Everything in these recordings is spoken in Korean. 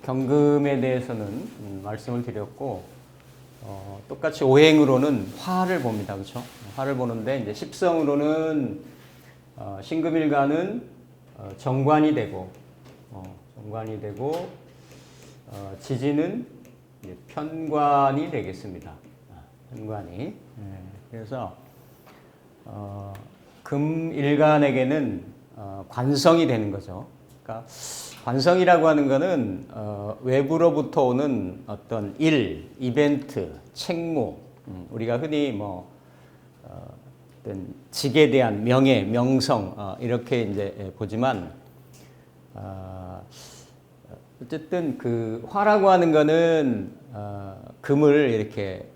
경금에 대해서는 말씀을 드렸고, 똑같이 오행으로는 화를 봅니다. 그렇죠? 화를 보는데 이제 십성으로는 신금일간은 정관이 되고, 지지는 이제 편관이 되겠습니다. 편관이. 그래서 금일간에게는 관성이 되는 거죠. 그러니까 관성이라고 하는 것은 외부로부터 오는 어떤 일, 이벤트, 책무, 우리가 흔히 어떤 직에 대한 명예, 명성 이렇게 이제 보지만 어쨌든 그 화라고 하는 것은 금을 이렇게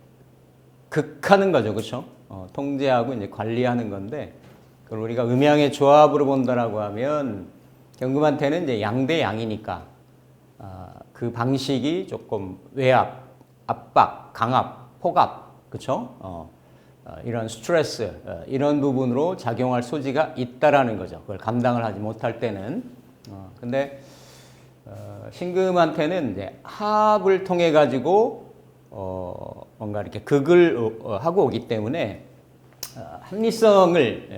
극하는 거죠, 그렇죠? 통제하고 이제 관리하는 건데, 그걸 우리가 음양의 조합으로 본다라고 하면 경금한테는 이제 양대 양이니까 그 방식이 조금 외압, 압박, 강압, 폭압, 그렇죠? 이런 스트레스 이런 부분으로 작용할 소지가 있다라는 거죠. 그걸 감당을 하지 못할 때는. 근데 신금한테는 이제 합을 통해 가지고 뭔가 이렇게 극을 하고 오기 때문에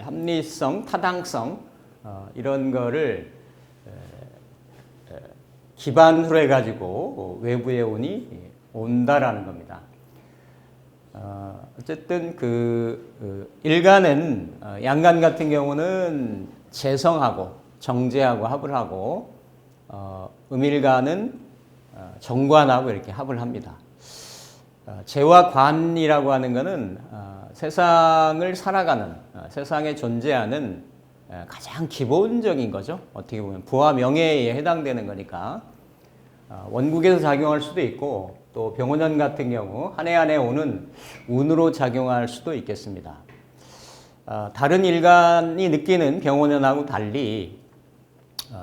합리성, 타당성 이런 거를 기반으로 해가지고 외부의 운이 온다라는 겁니다. 어쨌든 일간은 양간 같은 경우는 재성하고 정제하고 합을 하고 음일간은 정관하고 이렇게 합을 합니다. 재와 관이라고 하는 것은 세상을 살아가는 세상에 존재하는 가장 기본적인 거죠. 어떻게 보면 부와 명예에 해당되는 거니까 원국에서 작용할 수도 있고 또 병원년 같은 경우 한 해 한 해 오는 운으로 작용할 수도 있겠습니다. 다른 일간이 느끼는 병원년하고 달리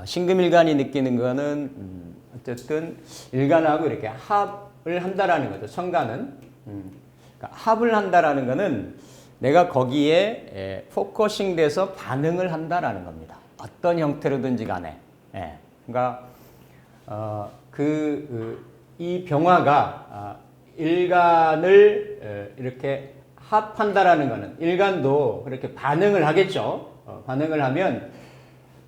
신금일간이 느끼는 거는 어쨌든 일간하고 이렇게 합을 한다라는 거죠. 천간은 그러니까 합을 한다라는 거는 내가 거기에 포커싱 돼서 반응을 한다라는 겁니다. 어떤 형태로든지 간에. 그러니까 이 병화가 일간을 이렇게 합한다라는 거는 일간도 그렇게 반응을 하겠죠. 반응을 하면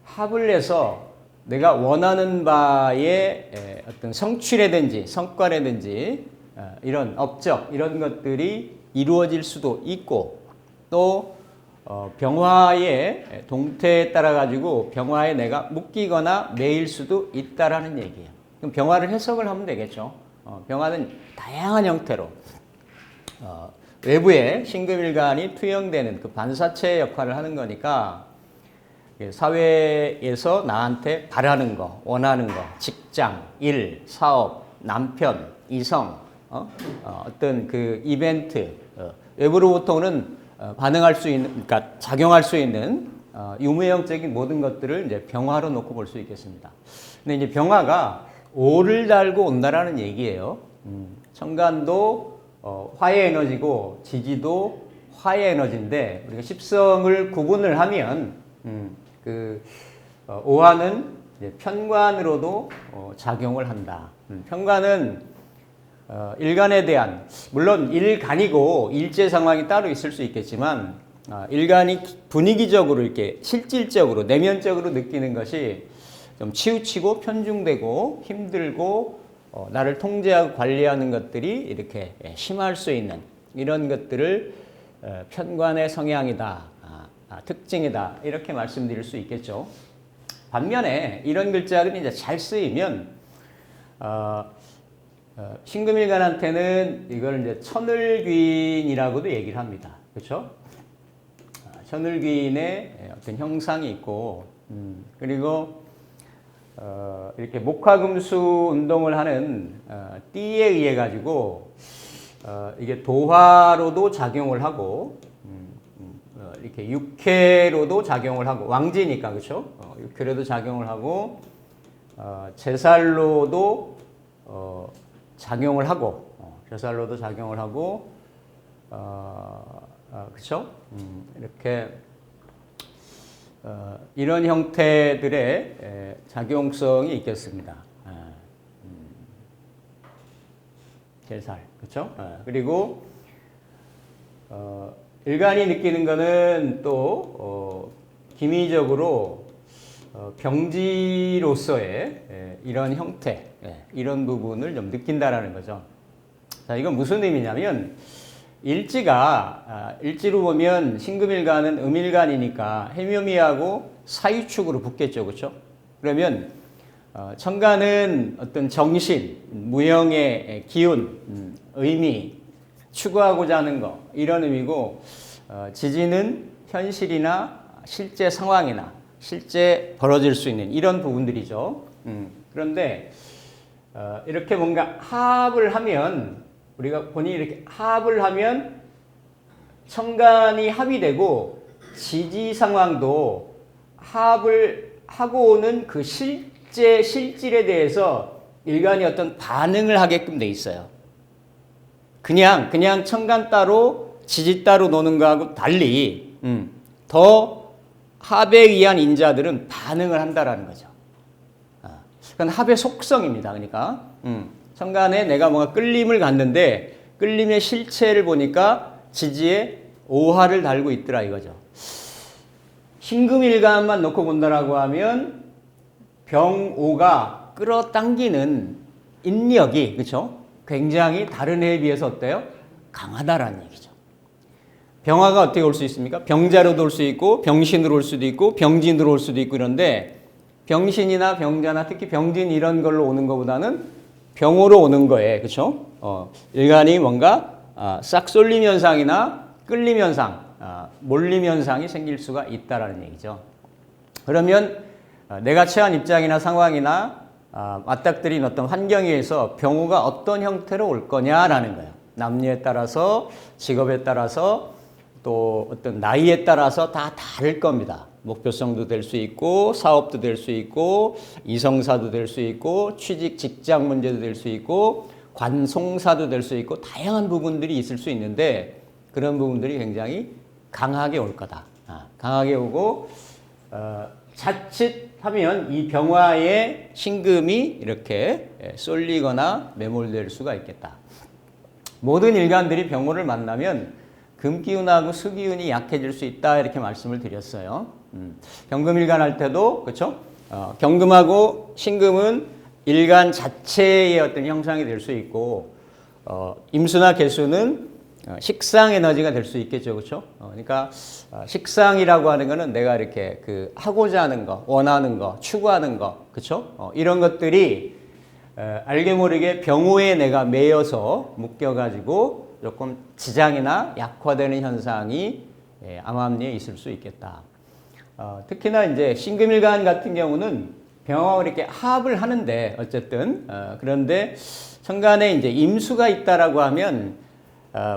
합을 해서 내가 원하는 바의 어떤 성취라든지 성과라든지 이런 업적 이런 것들이 이루어질 수도 있고 또 병화의 동태에 따라 가지고 병화에 내가 묶이거나 매일 수도 있다라는 얘기예요. 그럼 병화를 해석을 하면 되겠죠. 병화는 다양한 형태로 외부에 신금일간이 투영되는 그 반사체 역할을 하는 거니까 사회에서 나한테 바라는 거, 원하는 거, 직장, 일, 사업, 남편, 이성, 어떤 그 이벤트, 외부로부터 오는 반응할 수 있는, 그러니까 작용할 수 있는 유무형적인 모든 것들을 이제 병화로 놓고 볼 수 있겠습니다. 근데 이제 병화가 오를 달고 온다라는 얘기예요. 천간도 화의 에너지고 지지도 화의 에너지인데 우리가 십성을 구분을 하면 오화는 이제 편관으로도 작용을 한다. 편관은 일간에 대한 물론 일간이고 일제 상황이 따로 있을 수 있겠지만 일간이 분위기적으로 이렇게 실질적으로 내면적으로 느끼는 것이 좀 치우치고 편중되고 힘들고 나를 통제하고 관리하는 것들이 이렇게 심할 수 있는 이런 것들을 편관의 성향이다, 특징이다 이렇게 말씀드릴 수 있겠죠. 반면에 이런 글자들이 이제 잘 쓰이면 신금일간한테는 이걸 이제 천을귀인이라고도 얘기를 합니다. 그렇죠? 천을귀인의 어떤 형상이 있고 그리고 이렇게 목화금수 운동을 하는 띠에 의해 가지고 이게 도화로도 작용을 하고 이렇게 육회로도 작용을 하고 왕지니까 그렇죠? 육회로도 작용을 하고 제살로도 작용을 하고 제살로도 작용을 하고 그렇죠? 이렇게 이런 형태들의 작용성이 있겠습니다. 제살, 그렇죠? 그리고 일간이 느끼는 것은 또 기미적으로 병지로서의 이런 형태, 이런 부분을 좀 느낀다라는 거죠. 자, 이건 무슨 의미냐면 일지로 보면 신금일간은 음일간이니까 해묘미하고 사유축으로 붙겠죠, 그렇죠? 그러면 천간은 어떤 정신, 무형의 기운, 의미, 추구하고자 하는 거 이런 의미고 지지는 현실이나 실제 상황이나 실제 벌어질 수 있는 이런 부분들이죠. 그런데 이렇게 뭔가 합을 하면 우리가 본인이 이렇게 합을 하면 천간이 합이 되고 지지 상황도 합을 하고 오는 그 실질에 대해서 일간이 어떤 반응을 하게끔 돼 있어요. 그냥 천간 따로 지지 따로 노는 거하고 달리 더 합에 의한 인자들은 반응을 한다라는 거죠. 그건 합의 속성입니다. 그러니까 천간에 내가 뭔가 끌림을 갖는데 끌림의 실체를 보니까 지지에 오화를 달고 있더라 이거죠. 신금일간만 놓고 본다라고 하면 병오가 끌어당기는 인력이 그렇죠? 굉장히 다른 해에 비해서 어때요? 강하다라는 얘기죠. 병화가 어떻게 올 수 있습니까? 병자로도 올 수 있고 병신으로 올 수도 있고 병진으로 올 수도 있고 이런데 병신이나 병자나 특히 병진 이런 걸로 오는 것보다는 병으로 오는 거에 그렇죠? 일간이 뭔가 싹 쏠림 현상이나 끌림 현상, 몰림 현상이 생길 수가 있다라는 얘기죠. 그러면 내가 처한 입장이나 상황이나 맞닥뜨린 어떤 환경에 의해서 병호가 어떤 형태로 올 거냐라는 거예요. 남녀에 따라서 직업에 따라서 또 어떤 나이에 따라서 다 다를 겁니다. 목표성도 될 수 있고 사업도 될 수 있고 이성사도 될 수 있고 취직 직장 문제도 될 수 있고 관송사도 될 수 있고 다양한 부분들이 있을 수 있는데 그런 부분들이 굉장히 강하게 올 거다. 강하게 오고 자칫하면 이 병화의 신금이 이렇게 쏠리거나 매몰될 수가 있겠다. 모든 일간들이 병호를 만나면 금기운하고 수기운이 약해질 수 있다 이렇게 말씀을 드렸어요. 경금일간 할 때도 그렇죠? 경금하고 신금은 일간 자체의 어떤 형상이 될 수 있고 임수나 개수는 식상 에너지가 될 수 있겠죠, 그렇죠? 그러니까 식상이라고 하는 거는 내가 이렇게 그 하고자 하는 거, 원하는 거, 추구하는 거, 그렇죠? 이런 것들이 알게 모르게 병호에 내가 매여서 묶여가지고 조금 지장이나 약화되는 현상이 암암리에 있을 수 있겠다. 특히나 이제 신금일간 같은 경우는 병화와 이렇게 합을 하는데 어쨌든 그런데 천간에 이제 임수가 있다라고 하면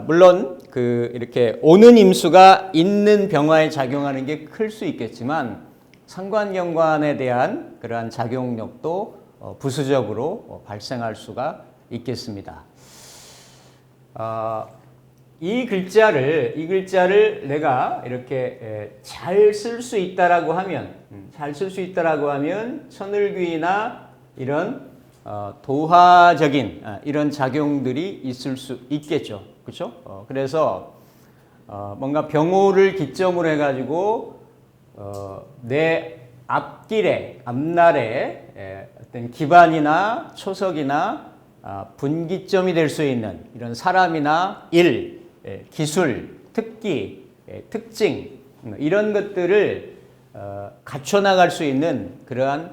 물론 그 이렇게 오는 임수가 있는 병화에 작용하는 게 클 수 있겠지만 상관경관에 대한 그러한 작용력도 부수적으로 발생할 수가 있겠습니다. 이 글자를 내가 이렇게 잘 쓸 수 있다라고 하면, 천을귀나 이런 도화적인 이런 작용들이 있을 수 있겠죠, 그렇죠? 그래서 뭔가 병호를 기점으로 해가지고 내 앞날에 어떤 기반이나 초석이나 분기점이 될 수 있는 이런 사람이나 일, 기술, 특기, 특징 이런 것들을 갖춰나갈 수 있는 그러한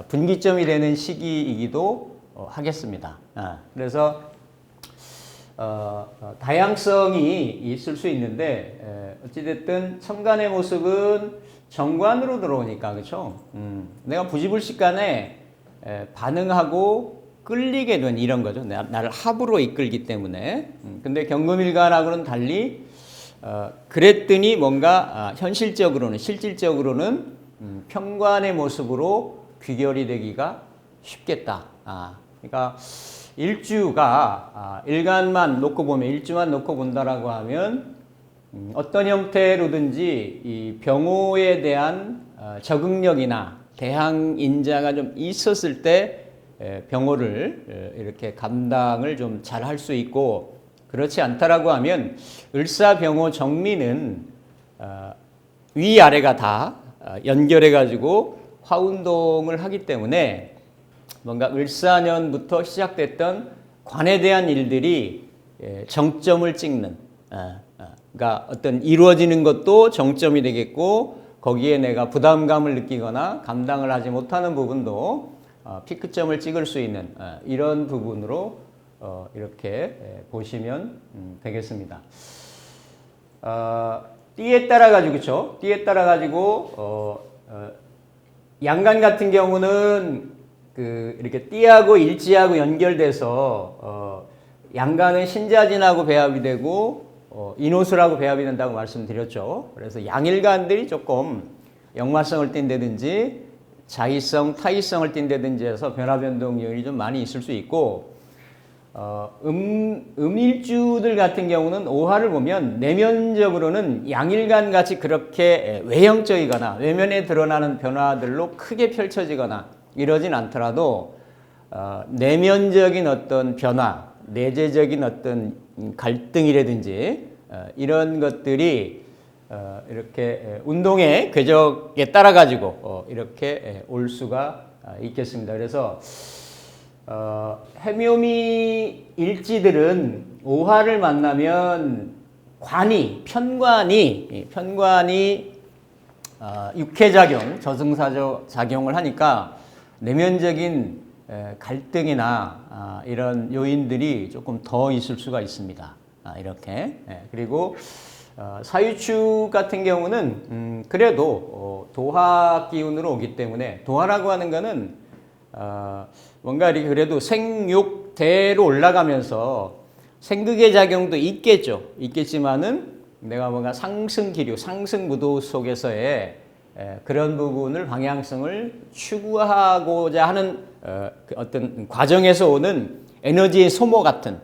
분기점이 되는 시기이기도 하겠습니다. 그래서 다양성이 있을 수 있는데 어찌됐든 천간의 모습은 정관으로 들어오니까 그렇죠? 내가 부지불식간에 반응하고 끌리게 된 이런 거죠. 나를 합으로 이끌기 때문에. 근데 경금일간하고는 달리 그랬더니 뭔가 현실적으로는 실질적으로는 평관의 모습으로 귀결이 되기가 쉽겠다. 그러니까 일주가 일간만 놓고 보면 일주만 놓고 본다라고 하면 어떤 형태로든지 이 병호에 대한 적응력이나 대항 인자가 좀 있었을 때 병호를 이렇게 감당을 좀 잘 할 수 있고, 그렇지 않다라고 하면 을사병호 정미는 위아래가 다 연결해 가지고 화운동을 하기 때문에 뭔가 을사년부터 시작됐던 관에 대한 일들이 정점을 찍는, 그러니까 어떤 이루어지는 것도 정점이 되겠고, 거기에 내가 부담감을 느끼거나 감당을 하지 못하는 부분도 피크점을 찍을 수 있는 이런 부분으로 이렇게 보시면 되겠습니다. 띠에 따라 가지고, 그렇죠? 띠에 따라 가지고 양간 같은 경우는 이렇게 띠하고 일지하고 연결돼서 양간은 신자진하고 배합이 되고 인호술하고 배합이 된다고 말씀드렸죠. 그래서 양일간들이 조금 역마성을 띈다든지 자의성, 타의성을 띈다든지 해서 변화 변동 요인이 좀 많이 있을 수 있고, 음일주들 같은 경우는 오화를 보면 내면적으로는 양일간 같이 그렇게 외형적이거나 외면에 드러나는 변화들로 크게 펼쳐지거나 이러진 않더라도 내면적인 어떤 변화, 내재적인 어떤 갈등이라든지 이런 것들이 이렇게 운동의 궤적에 따라 가지고 이렇게 올 수가 있겠습니다. 그래서 해묘미 일지들은 오화를 만나면 편관이 육해작용, 저승사작용을 하니까 내면적인 갈등이나 이런 요인들이 조금 더 있을 수가 있습니다. 이렇게. 그리고 사유축 같은 경우는 그래도 도화 기운으로 오기 때문에, 도화라고 하는 거는 뭔가 이렇게 그래도 생육대로 올라가면서 생극의 작용도 있겠지만은 내가 뭔가 상승기류, 상승무도 속에서의 그런 부분을 방향성을 추구하고자 하는 어떤 과정에서 오는 에너지의 소모 같은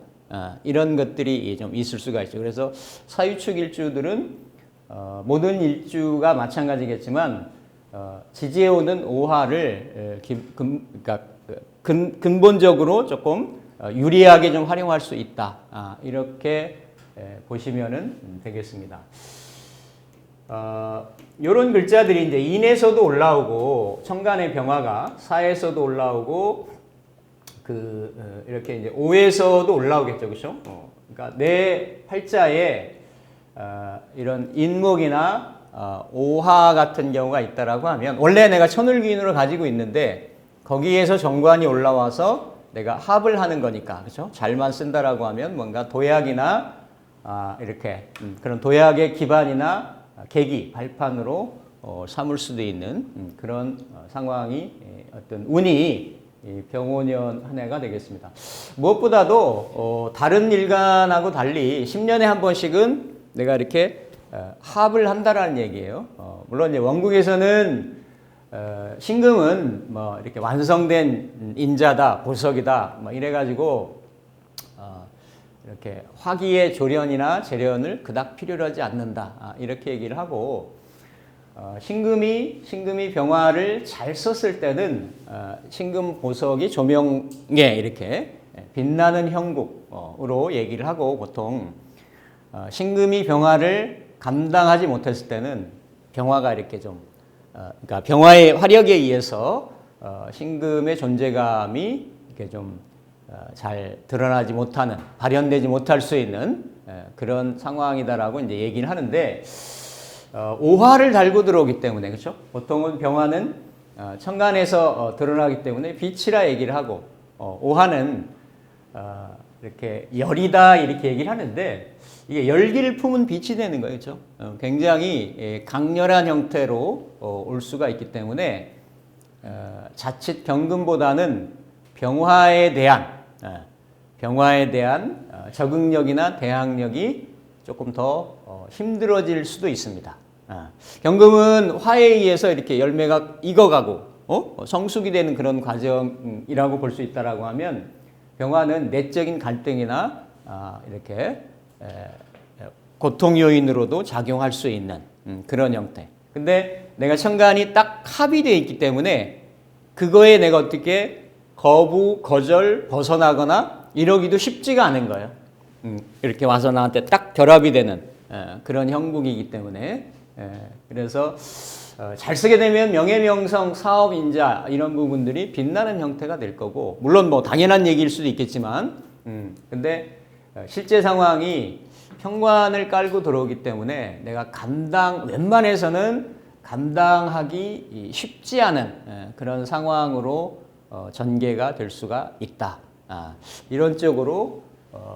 이런 것들이 좀 있을 수가 있죠. 그래서 사유축 일주들은 모든 일주가 마찬가지겠지만 지지해 오는 오화를 그러니까 근본적으로 조금 유리하게 좀 활용할 수 있다. 이렇게 보시면 되겠습니다. 이런 글자들이 이제 인에서도 올라오고 청간의 병화가 사에서도 올라오고 이렇게 이제 오에서도 올라오겠죠, 그렇죠? 그러니까 내 팔자에 이런 인목이나 오화 같은 경우가 있다라고 하면, 원래 내가 천을기인으로 가지고 있는데 거기에서 정관이 올라와서 내가 합을 하는 거니까, 그렇죠? 잘만 쓴다라고 하면 뭔가 도약이나 이렇게 그런 도약의 기반이나 계기, 발판으로 삼을 수도 있는 그런 상황이 어떤 운이 병오년 한 해가 되겠습니다. 무엇보다도 다른 일간하고 달리 10년에 한 번씩은 내가 이렇게 합을 한다라는 얘기예요. 물론 이제 원국에서는 신금은 뭐 이렇게 완성된 인자다, 보석이다, 뭐 이래가지고 이렇게 화기의 조련이나 재련을 그닥 필요로 하지 않는다, 이렇게 얘기를 하고, 신금이 병화를 잘 썼을 때는 신금 보석이 조명에 이렇게 빛나는 형국으로 얘기를 하고, 보통 신금이 병화를 감당하지 못했을 때는 병화가 이렇게 좀 그러니까 병화의 화력에 의해서 신금의 존재감이 이렇게 좀 잘 드러나지 못하는, 발현되지 못할 수 있는 그런 상황이다라고 이제 얘기를 하는데, 오화를 달고 들어오기 때문에, 그렇죠? 보통은 병화는 천간에서 드러나기 때문에 빛이라 얘기를 하고, 오화는 이렇게 열이다 이렇게 얘기를 하는데, 이게 열기를 품은 빛이 되는 거예요, 그렇죠? 굉장히 강렬한 형태로 올 수가 있기 때문에 자칫 경금보다는 병화에 대한 적응력이나 대항력이 조금 더 힘들어질 수도 있습니다. 경금은 화에 의해서 이렇게 열매가 익어가고 성숙이 되는 그런 과정이라고 볼 수 있다라고 하면, 병화는 내적인 갈등이나 이렇게 고통 요인으로도 작용할 수 있는 그런 형태. 근데 내가 천간이 딱 합이 되어 있기 때문에 그거에 내가 어떻게 거부, 거절, 벗어나거나 이러기도 쉽지가 않은 거예요. 이렇게 와서 나한테 딱 결합이 되는 그런 형국이기 때문에 그래서 잘 쓰게 되면 명예명성, 사업, 인자 이런 부분들이 빛나는 형태가 될 거고 물론 뭐 당연한 얘기일 수도 있겠지만 근데 실제 상황이 현관을 깔고 들어오기 때문에 내가 웬만해서는 감당하기 쉽지 않은 그런 상황으로 전개가 될 수가 있다. 이런 쪽으로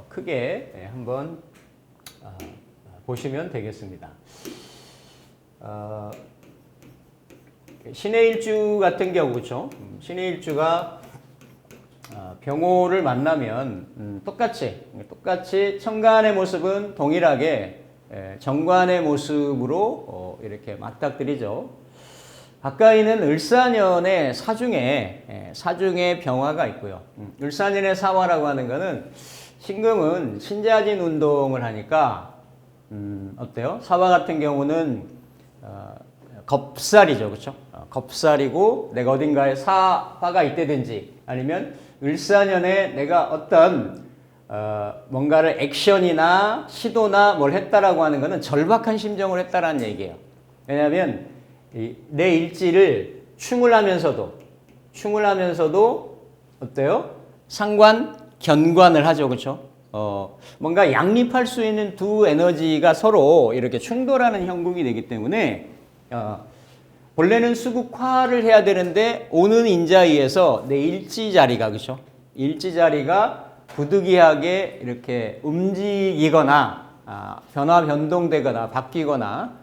크게 한번 보시면 되겠습니다. 신의 일주 같은 경우 그렇죠? 신의 일주가 병호를 만나면 똑같이 천간의 모습은 동일하게 정관의 모습으로 이렇게 맞닥뜨리죠. 가까이는 을사년의 사중에 병화가 있고요. 을사년의 사화라고 하는 거는 신금은 신자진 운동을 하니까 어때요? 사화 같은 경우는 겁살이죠, 그렇죠? 겁살이고 내가 어딘가에 사화가 있다든지 아니면 을사년에 내가 어떤 뭔가를 액션이나 시도나 뭘 했다라고 하는 것은 절박한 심정을 했다라는 얘기예요. 왜냐하면 내 일지를 충을 하면서도 어때요? 상관, 견관을 하죠, 그렇죠? 뭔가 양립할 수 있는 두 에너지가 서로 이렇게 충돌하는 형국이 되기 때문에 본래는 수국화를 해야 되는데 오는 인자위에서 내 일지 자리가 그렇죠? 일지 자리가 부득이하게 이렇게 움직이거나 변화 변동되거나 바뀌거나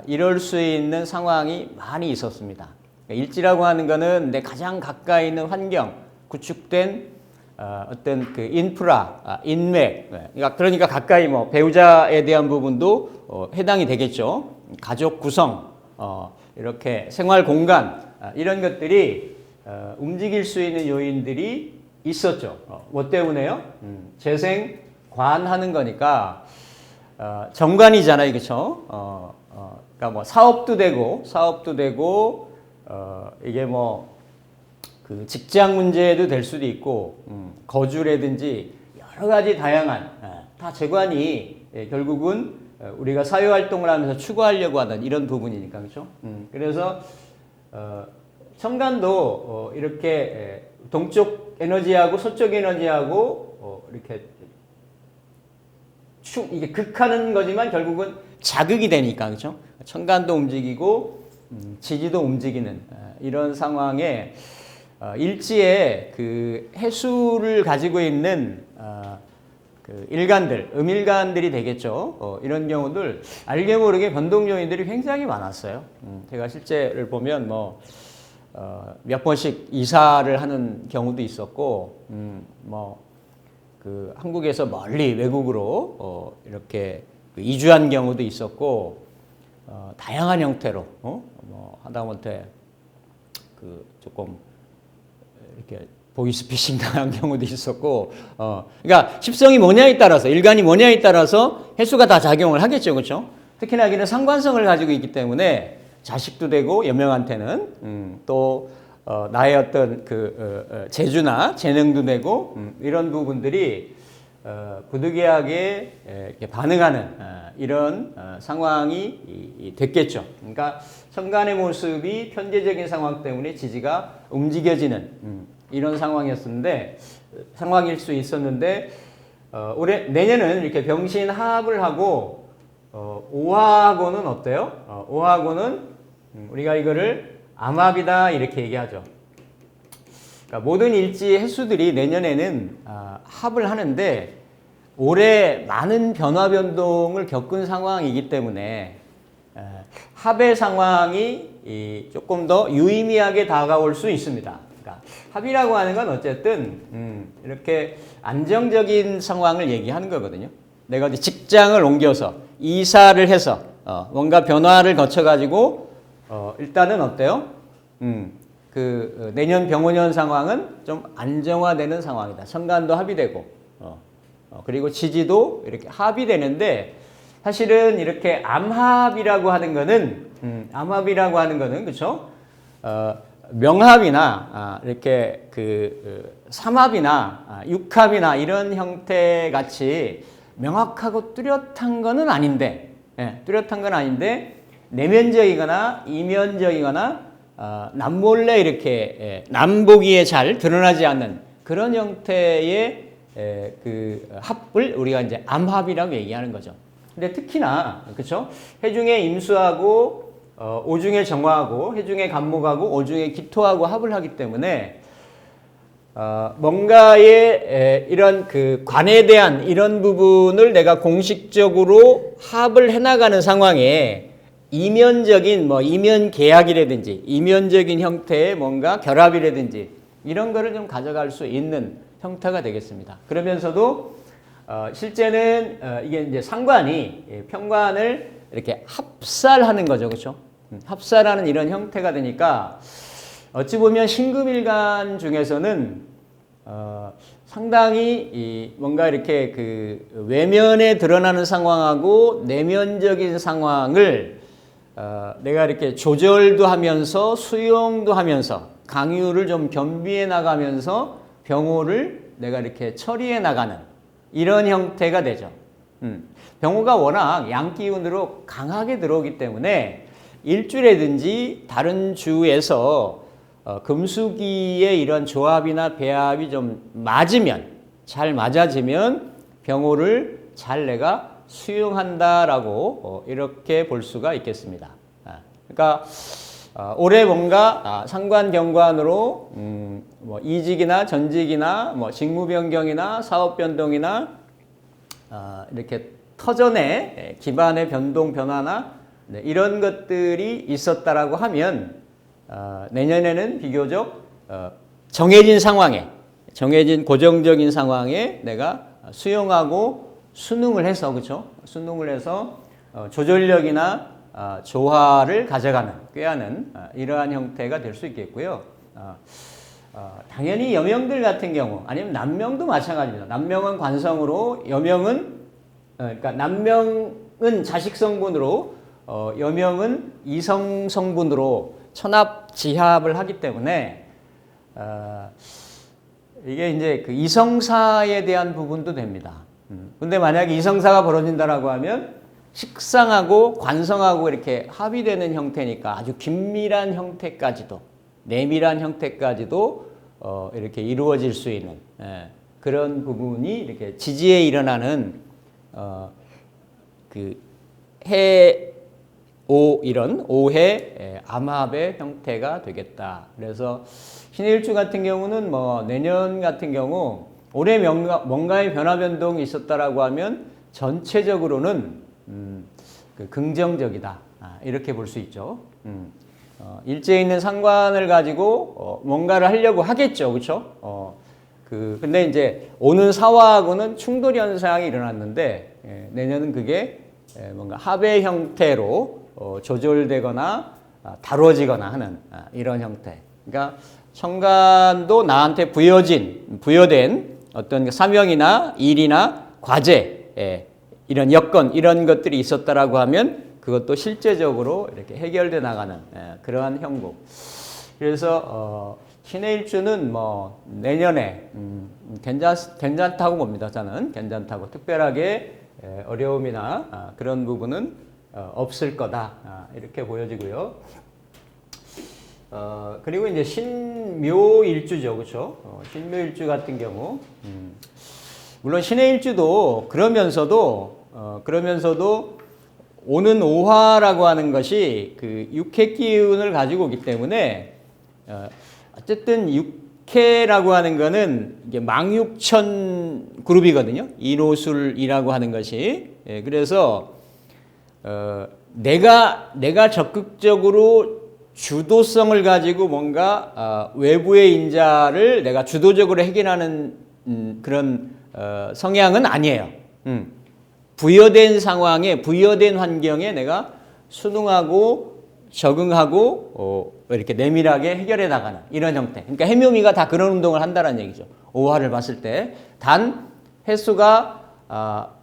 이럴 수 있는 상황이 많이 있었습니다. 일지라고 하는 거는 내 가장 가까이 있는 환경, 구축된 어떤 그 인프라, 인맥, 그러니까 가까이 뭐 배우자에 대한 부분도 해당이 되겠죠. 가족 구성, 이렇게 생활 공간 이런 것들이 움직일 수 있는 요인들이 있었죠. 뭐 때문에요? 재생관하는 거니까 정관이잖아요, 그렇죠? 그러니까 뭐 사업도 되고 이게 뭐 그 직장 문제도 될 수도 있고 거주라든지 여러 가지 다양한 다 재관이 결국은 우리가 사회활동을 하면서 추구하려고 하는 이런 부분이니까 그렇죠. 그래서 천간도 이렇게 동쪽 에너지하고 서쪽 에너지하고 이렇게 이게 극하는 거지만 결국은 자극이 되니까 그렇죠. 천간도 움직이고 지지도 움직이는 이런 상황에 일지에 그 해수를 가지고 있는 그 일간들, 음일간들이 되겠죠. 이런 경우들 알게 모르게 변동 요인들이 굉장히 많았어요. 제가 실제를 보면 뭐 몇 번씩 이사를 하는 경우도 있었고, 뭐 그 한국에서 멀리 외국으로 이렇게 이주한 경우도 있었고, 다양한 형태로 뭐 하다못해 그 조금 이렇게 보이스피싱 당한 경우도 있었고, 그러니까 십성이 뭐냐에 따라서, 일간이 뭐냐에 따라서 해수가 다 작용을 하겠죠, 그렇죠? 특히나 여기는 상관성을 가지고 있기 때문에 자식도 되고 연명한테는 또 나의 어떤 그 재주나 재능도 되고 이런 부분들이 부득이하게 이렇게 반응하는 이런 상황이 됐겠죠. 그러니까 천간의 모습이 편재적인 상황 때문에 지지가 움직여지는 이런 상황일 수 있었는데 내년은 이렇게 병신합을 하고 오화하고는 어때요? 오화하고는 우리가 이거를 암합이다 이렇게 얘기하죠. 그러니까 모든 일지 해수들이 내년에는 합을 하는데 올해 많은 변화 변동을 겪은 상황이기 때문에 합의 상황이 조금 더 유의미하게 다가올 수 있습니다. 그러니까 합이라고 하는 건 어쨌든 이렇게 안정적인 상황을 얘기하는 거거든요. 내가 이제 직장을 옮겨서 이사를 해서 뭔가 변화를 거쳐가지고 일단은 어때요? 내년 병원년 상황은 좀 안정화되는 상황이다. 천간도 합의되고, 그리고 지지도 이렇게 합의되는데, 사실은 이렇게 암합이라고 하는 거는, 그쵸? 명합이나, 이렇게 삼합이나, 육합이나 이런 형태 같이 명확하고 뚜렷한 거는 아닌데, 뚜렷한 건 아닌데, 내면적이거나 이면적이거나 남몰래 이렇게 남보기에 잘 드러나지 않는 그런 형태의 합을 우리가 이제 암합이라고 얘기하는 거죠. 근데 특히나 그렇죠? 해중에 임수하고 오중에 정화하고 해중에 간목하고 오중에 기토하고 합을 하기 때문에 뭔가의 이런 관에 대한 이런 부분을 내가 공식적으로 합을 해나가는 상황에 이면적인 이면 계약이라든지 이면적인 형태의 뭔가 결합이라든지 이런 거를 좀 가져갈 수 있는 형태가 되겠습니다. 그러면서도 실제는 이게 이제 상관이 평관을 이렇게 합살하는 거죠, 그렇죠? 합살하는 이런 형태가 되니까 어찌 보면 신금일간 중에서는 상당히 뭔가 이렇게 외면에 드러나는 상황하고 내면적인 상황을 내가 이렇게 조절도 하면서 수용도 하면서 강유를 좀 겸비해 나가면서 병호를 내가 이렇게 처리해 나가는 이런 형태가 되죠. 병호가 워낙 양기운으로 강하게 들어오기 때문에 일주라든지 다른 주에서 금수기의 이런 조합이나 배합이 좀 맞으면 잘 맞아지면 병호를 잘 내가 수용한다라고 이렇게 볼 수가 있겠습니다. 그러니까 올해 뭔가 상관경관으로 이직이나 전직이나 직무 변경이나 사업 변동이나 이렇게 터전의 기반의 변동 변화나 이런 것들이 있었다라고 하면 내년에는 비교적 정해진 상황에 정해진 고정적인 상황에 내가 수용하고 수능을 해서 그렇죠? 수능을 해서 조절력이나 조화를 가져가는 꾀하는 이러한 형태가 될 수 있겠고요. 당연히 여명들 같은 경우 아니면 남명도 마찬가지입니다. 남명은 관성으로 여명은 그러니까 남명은 자식 성분으로 여명은 이성 성분으로 천합 지합을 하기 때문에 이게 이제 이성사에 대한 부분도 됩니다. 근데 만약에 이성사가 벌어진다라고 하면 식상하고 관성하고 이렇게 합의되는 형태니까 아주 긴밀한 형태까지도 내밀한 형태까지도 이렇게 이루어질 수 있는 그런 부분이 이렇게 지지에 일어나는 이런 오해 암합의 형태가 되겠다. 그래서 신해일주 같은 경우는 내년 같은 경우 올해 뭔가의 변화 변동이 있었다라고 하면 전체적으로는 긍정적이다. 이렇게 볼 수 있죠. 일제에 있는 상관을 가지고 뭔가를 하려고 하겠죠, 그렇죠? 근데 이제 오는 사화하고는 충돌 현상이 일어났는데 내년은 그게 뭔가 합의 형태로 조절되거나 다뤄지거나 하는 이런 형태. 그러니까 천간도 나한테 부여된 어떤 사명이나 일이나 과제, 이런 여건, 이런 것들이 있었다라고 하면 그것도 실제적으로 이렇게 해결돼 나가는 그러한 형국. 그래서 신해일주는 내년에 괜찮다고 봅니다. 저는 괜찮다고 특별하게 어려움이나 그런 부분은 없을 거다 이렇게 보여지고요. 그리고 이제 신묘일주죠, 그렇죠? 신묘일주 같은 경우, 물론 신해일주도 그러면서도 오는 오화라고 하는 것이 육해 기운을 가지고 오기 때문에 어쨌든 육해라고 하는 거는 이게 망육천 그룹이거든요. 인호술이라고 하는 것이. 그래서 내가 적극적으로 주도성을 가지고 뭔가 외부의 인자를 내가 주도적으로 해결하는 그런 성향은 아니에요. 부여된 상황에 부여된 환경에 내가 순응하고 적응하고 이렇게 내밀하게 해결해 나가는 이런 형태. 그러니까 해묘미가 다 그런 운동을 한다는 얘기죠. 오화를 봤을 때. 단 해수가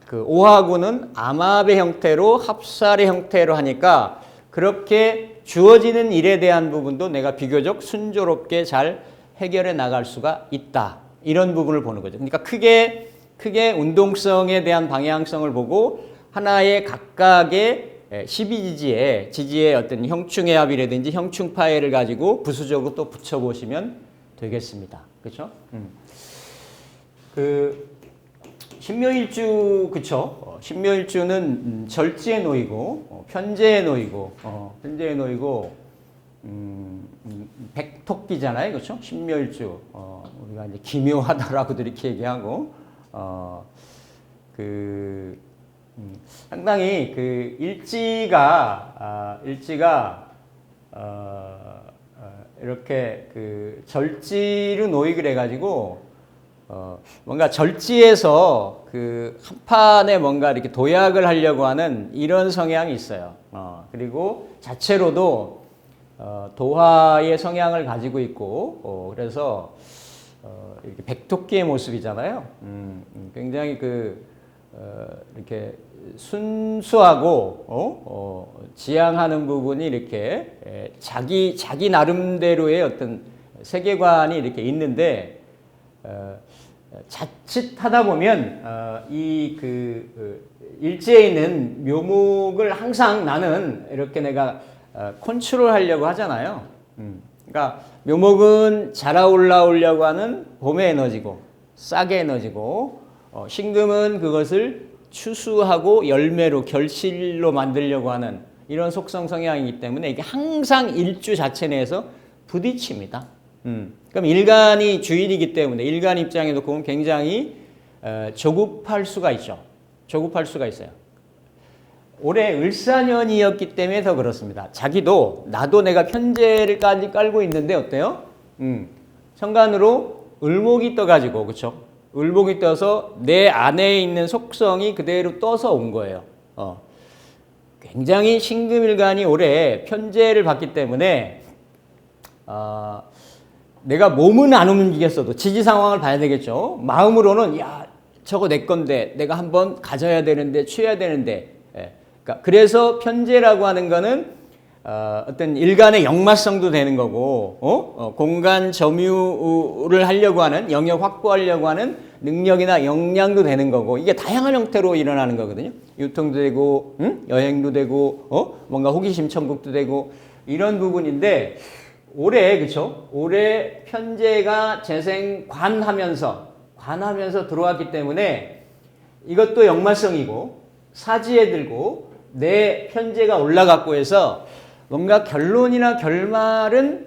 그 오화구는 암합의 형태로 합살의 형태로 하니까 그렇게 주어지는 일에 대한 부분도 내가 비교적 순조롭게 잘 해결해 나갈 수가 있다. 이런 부분을 보는 거죠. 그러니까 크게 운동성에 대한 방향성을 보고 하나의 각각의 12지지의 어떤 형충해합이라든지 형충파해를 가지고 부수적으로 또 붙여보시면 되겠습니다. 그렇죠? 그 신묘일주 그쵸? 신묘일주는 절지에 놓이고 편재에 놓이고 백토끼잖아요, 그렇죠? 신묘일주 우리가 이제 기묘하다라고도 이렇게 얘기하고 상당히 그 일지가 이렇게 그 절지로 놓이 그래가지고 뭔가 절지에서 그 한판에 뭔가 이렇게 도약을 하려고 하는 이런 성향이 있어요. 그리고 자체로도 도화의 성향을 가지고 있고 그래서 이렇게 백토끼의 모습이잖아요. 굉장히 이렇게 순수하고 지향하는 부분이 이렇게 자기 나름대로의 어떤 세계관이 이렇게 있는데 자칫하다 보면 일지에 있는 묘목을 항상 나는 이렇게 내가 컨트롤하려고 하잖아요. 그러니까 묘목은 자라 올라오려고 하는 봄의 에너지고 싹의 에너지고 신금은 그것을 추수하고 열매로 결실로 만들려고 하는 이런 속성 성향이기 때문에 이게 항상 일주 자체 내에서 부딪힙니다. 그럼 일간이 주인이기 때문에 일간 입장에 놓고 보면 굉장히 조급할 수가 있죠. 조급할 수가 있어요. 올해 을사년이었기 때문에 더 그렇습니다. 나도 내가 편제를까지 깔고 있는데 어때요? 천간으로 을목이 떠가지고 그렇죠? 을목이 떠서 내 안에 있는 속성이 그대로 떠서 온 거예요. 굉장히 신금일간이 올해 편제를 받기 때문에 내가 몸은 안 움직였어도 지지 상황을 봐야 되겠죠. 마음으로는 야 저거 내 건데 내가 한번 가져야 되는데 취해야 되는데 그러니까 그래서 편제라고 하는 거는 어떤 일간의 역마성도 되는 거고 공간 점유를 하려고 하는 영역 확보하려고 하는 능력이나 역량도 되는 거고 이게 다양한 형태로 일어나는 거거든요. 유통도 되고 여행도 되고 뭔가 호기심 천국도 되고 이런 부분인데 올해 그렇죠? 올해 편제가 재생 관하면서 들어왔기 때문에 이것도 역마성이고 사지에 들고 내 편제가 올라갔고 해서 뭔가 결론이나 결말은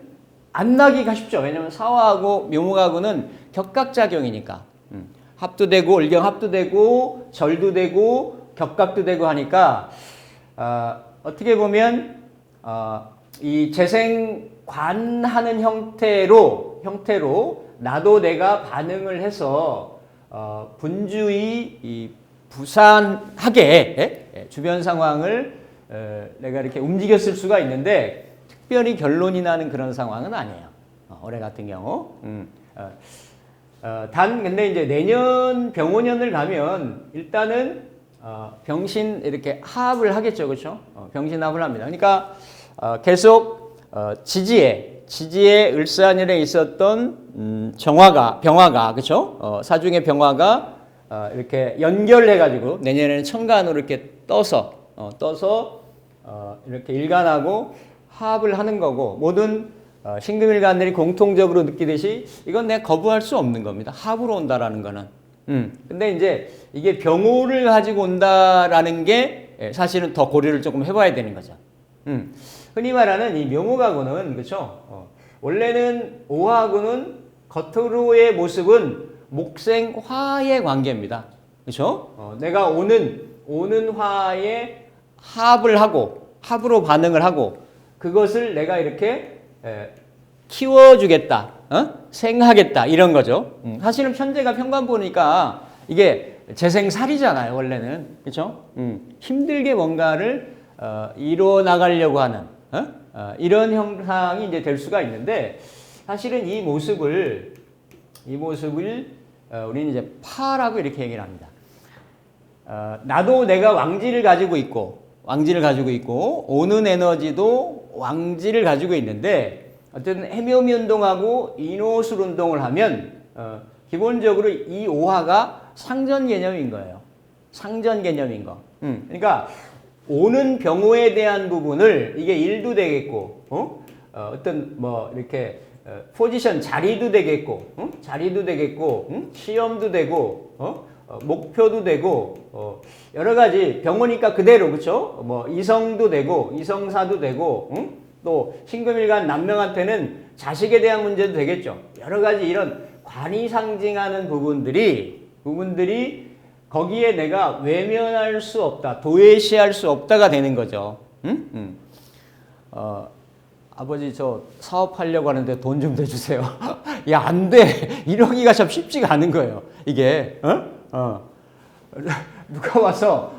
안 나기가 쉽죠. 왜냐하면 사화하고 묘목하고는 격각작용이니까 합도 되고 을경합도 되고 절도 되고 격각도 되고 하니까 어떻게 보면 이 재생관하는 형태로 나도 내가 반응을 해서 분주히 부산하게 주변 상황을 내가 이렇게 움직였을 수가 있는데 특별히 결론이 나는 그런 상황은 아니에요. 올해 같은 경우. 근데 이제 내년 병오년을 가면 일단은 병신 이렇게 합을 하겠죠, 그렇죠? 병신합을 합니다. 그러니까 계속 지지에 을사년에 있었던 병화가 그렇죠? 사중의 병화가 이렇게 연결해가지고 내년에는 천간으로 이렇게 떠서 이렇게 일간하고 합을 하는 거고 모든 신금일간들이 공통적으로 느끼듯이 이건 내가 거부할 수 없는 겁니다. 합으로 온다라는 거는. 근데 이제 이게 병호를 가지고 온다라는 게 사실은 더 고려를 조금 해봐야 되는 거죠. 흔히 말하는 이 묘목하고는 그렇죠. 원래는 오화하고는 겉으로의 모습은 목생화의 관계입니다. 그렇죠? 내가 오는 화에 합을 하고 합으로 반응을 하고 그것을 내가 이렇게 키워주겠다, 생하겠다 이런 거죠. 사실은 편제가 편관 보니까 이게 재생살이잖아요. 원래는 그렇죠? 힘들게 뭔가를 이루어 나가려고 하는 이런 형상이 이제 될 수가 있는데 사실은 이 모습을 우리는 이제 파라고 이렇게 얘기를 합니다. 나도 내가 왕지를 가지고 있고 오는 에너지도 왕지를 가지고 있는데 어쨌든 해묘미 운동하고 이노술 운동을 하면 기본적으로 이 오화가 상전 개념인 거예요. 상전 개념인 거. 그러니까 오는 병호에 대한 부분을 이게 일도 되겠고, 어떤 뭐 이렇게 포지션 자리도 되겠고, 시험도 되고, 목표도 되고, 여러 가지 병호니까 그대로 그렇죠. 뭐 이성도 되고, 이성사도 되고, 또 신금일간 남명한테는 자식에 대한 문제도 되겠죠. 여러 가지 이런 관이 상징하는 부분들이 거기에 내가 외면할 수 없다, 도외시할 수 없다가 되는 거죠. 아버지 저 사업하려고 하는데 돈 좀 대주세요. 야, 안 돼. 이러기가 참 쉽지가 않은 거예요. 이게 누가 와서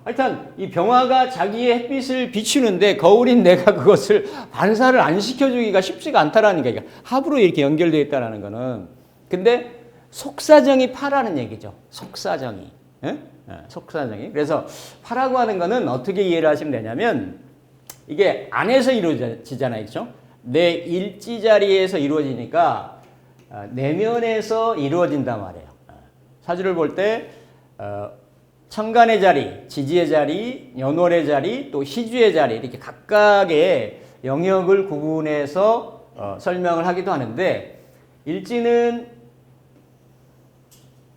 하여튼 이 병화가 자기의 햇빛을 비추는데 거울인 내가 그것을 반사를 안 시켜주기가 쉽지가 않다라는 게 합으로 이렇게 연결되어 있다는 거는. 근데 속사정이 파라는 얘기죠. 속사정이. 속사정이. 그래서 파라고 하는 거는 어떻게 이해를 하시면 되냐면 이게 안에서 이루어지잖아요. 그렇죠? 내 일지 자리에서 이루어지니까 내면에서 이루어진단 말이에요. 사주를 볼 때 천간의 자리, 지지의 자리, 연월의 자리, 또 희주의 자리 이렇게 각각의 영역을 구분해서 설명을 하기도 하는데 일지는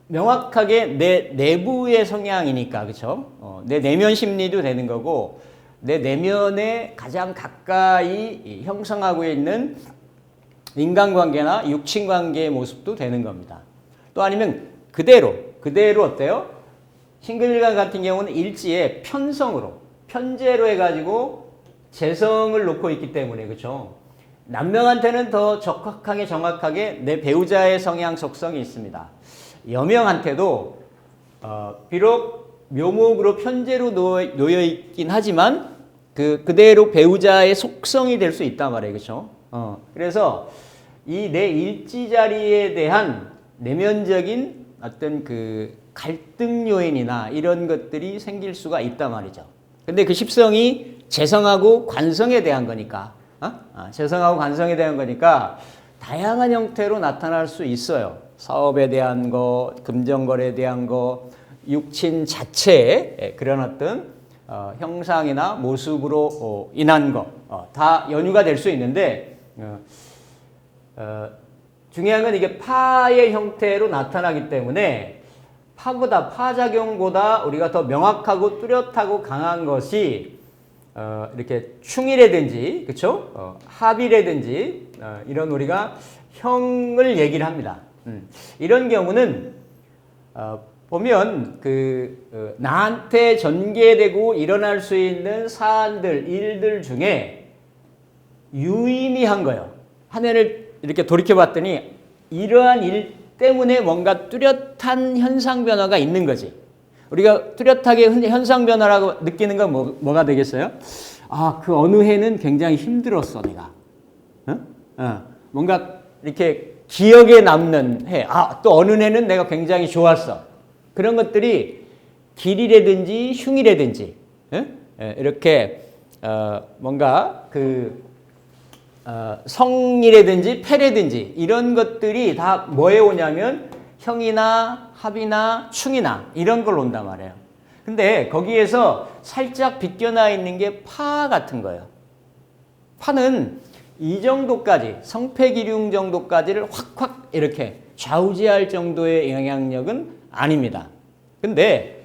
명확하게 내 내부의 성향이니까 그렇죠? 내 내면 심리도 되는 거고 내 내면에 가장 가까이 형성하고 있는 인간관계나 육친관계의 모습도 되는 겁니다. 또 아니면 그대로 어때요? 신금일간 같은 경우는 일지에 편제로 해가지고 재성을 놓고 있기 때문에 그렇죠? 남명한테는 더 적확하게 정확하게 내 배우자의 성향 속성이 있습니다. 여명한테도 비록 묘목으로 편제로 놓여 있긴 하지만 그대로 배우자의 속성이 될 수 있단 말이에요. 그렇죠? 그래서 이 내 일지 자리에 대한 내면적인 어떤 그 갈등 요인이나 이런 것들이 생길 수가 있단 말이죠. 근데 그 십성이 재성하고 관성에 대한 거니까, 재성하고 관성에 대한 거니까 다양한 형태로 나타날 수 있어요. 사업에 대한 거, 금전거래에 대한 거, 육친 자체의 그런 어떤 형상이나 모습으로 인한 거, 다 연유가 될 수 있는데 중요한 건 이게 파의 형태로 나타나기 때문에 파작용보다 우리가 더 명확하고 뚜렷하고 강한 것이 이렇게 충이라든지 그렇죠? 합이라든지 이런 우리가 형을 얘기를 합니다. 이런 경우는 보면 나한테 전개되고 일어날 수 있는 사안들, 일들 중에 유의미한 거예요. 한 해를 이렇게 돌이켜봤더니 이러한 일 때문에 뭔가 뚜렷한 현상 변화가 있는 거지. 우리가 뚜렷하게 현상 변화라고 느끼는 건 뭐가 되겠어요? 그 어느 해는 굉장히 힘들었어, 내가. 뭔가 이렇게 기억에 남는 해. 또 어느 해는 내가 굉장히 좋았어. 그런 것들이 길이라든지 흉이라든지 이렇게 뭔가 성이라든지 패라든지 이런 것들이 다 뭐에 오냐면 형이나 합이나 충이나 이런 걸 온단 말이에요. 근데 거기에서 살짝 비껴나 있는 게 파 같은 거예요. 파는 이 정도까지 성패기륭 정도까지를 확확 이렇게 좌우지할 정도의 영향력은 아닙니다. 근데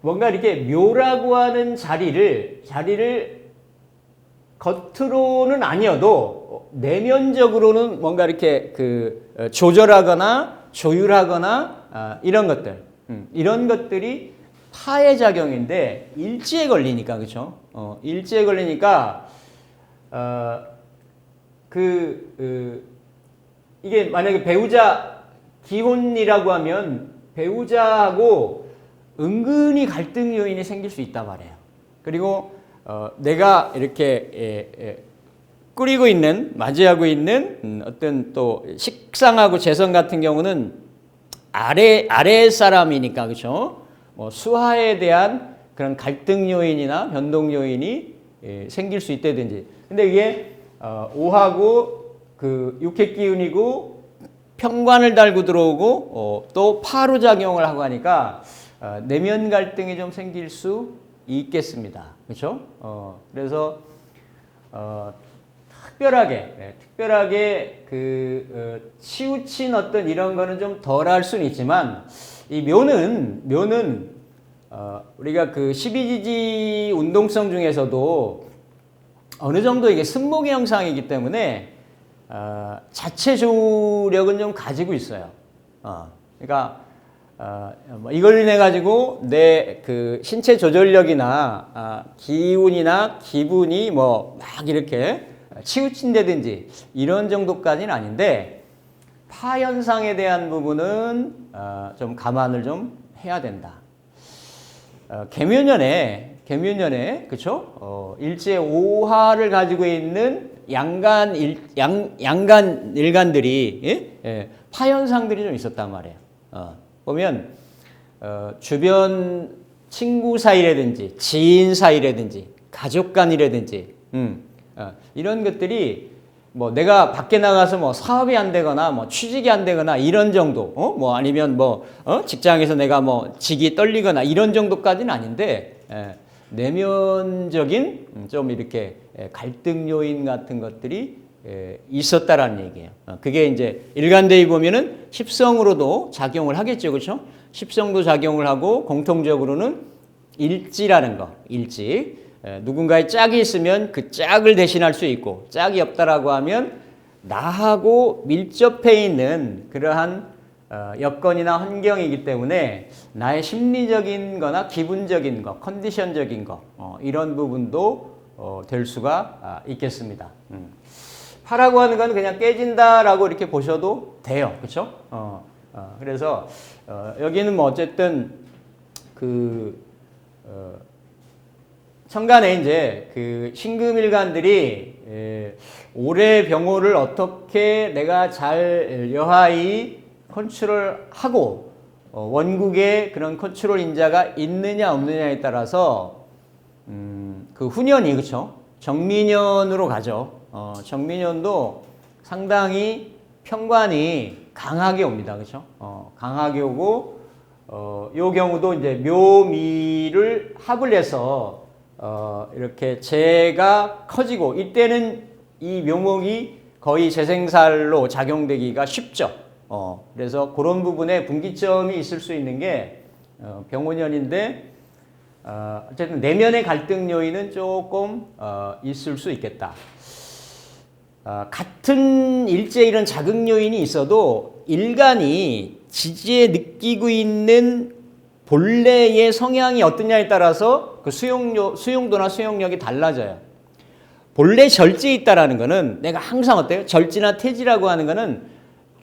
뭔가 이렇게 묘라고 하는 자리를 겉으로는 아니어도 내면적으로는 뭔가 이렇게 조절하거나 조율하거나 이런 것들이 파의 작용인데 일지에 걸리니까 그렇죠? 일지에 걸리니까 이게 만약에 배우자 기혼이라고 하면 배우자하고 은근히 갈등 요인이 생길 수 있단 말이에요. 그리고 내가 이렇게 꾸리고 있는, 맞이하고 있는 어떤 또 식상하고 재성 같은 경우는 아래 사람이니까, 그렇죠? 뭐 수하에 대한 그런 갈등 요인이나 변동 요인이 생길 수 있다든지. 근데 이게 오하고 그 육해 기운이고 편관을 달고 들어오고 또 파로 작용을 하고 하니까 내면 갈등이 좀 생길 수 있겠습니다. 그렇죠? 그래서 특별하게 치우친 어떤 이런 거는 좀 덜 할 수는 있지만 이 묘는 우리가 그 12지지 운동성 중에서도 어느 정도 이게 승목의 형상이기 때문에 자체 조력은 좀 가지고 있어요. 그러니까 뭐 이걸 인해 가지고 내 그 신체 조절력이나 기운이나 기분이 뭐 막 이렇게 치우친다든지 이런 정도까지는 아닌데 파 현상에 대한 부분은 좀 감안을 좀 해야 된다. 계묘년에 그렇죠? 일제 오화를 가지고 있는 양간 일간들이 파 현상들이 좀 있었단 말이에요. 보면 주변 친구 사이라든지 지인 사이라든지 가족 간이라든지 이런 것들이 뭐 내가 밖에 나가서 뭐 사업이 안 되거나 뭐 취직이 안 되거나 이런 정도 뭐 아니면 뭐 직장에서 내가 뭐 직이 떨리거나 이런 정도까지는 아닌데 내면적인 좀 이렇게 갈등 요인 같은 것들이 있었다라는 얘기예요. 그게 이제 일간대에 보면은 십성으로도 작용을 하겠죠, 그렇죠? 십성도 작용을 하고 공통적으로는 일지라는 거, 일지. 누군가의 짝이 있으면 그 짝을 대신할 수 있고 짝이 없다라고 하면 나하고 밀접해 있는 그러한 여건이나 환경이기 때문에 나의 심리적인 거나 기분적인 거, 컨디션적인 거 이런 부분도 될 수가 있겠습니다. 파라고 하는 건 그냥 깨진다라고 이렇게 보셔도 돼요. 그렇죠? 그래서 여기는 뭐 어쨌든 천간에 이제 그 신금일간들이 올해 병호를 어떻게 내가 잘 여하이 컨트롤하고 원국에 그런 컨트롤 인자가 있느냐 없느냐에 따라서 그 후년이 그렇죠? 정미년으로 가죠. 정미년도 상당히 편관이 강하게 옵니다. 그렇죠? 강하게 오고 요 경우도 이제 묘미를 합을 해서 이렇게 재가 커지고 이때는 이 묘목이 거의 재생살로 작용되기가 쉽죠. 그래서 그런 부분에 분기점이 있을 수 있는 게 병오년인데 어쨌든 내면의 갈등 요인은 조금 있을 수 있겠다. 같은 일제 이런 자극 요인이 있어도 일간이 지지에 느끼고 있는 본래의 성향이 어떠냐에 따라서 그 수용도나 수용력이 달라져요. 본래 절지에 있다라는 거는 내가 항상 어때요? 절지나 태지라고 하는 거는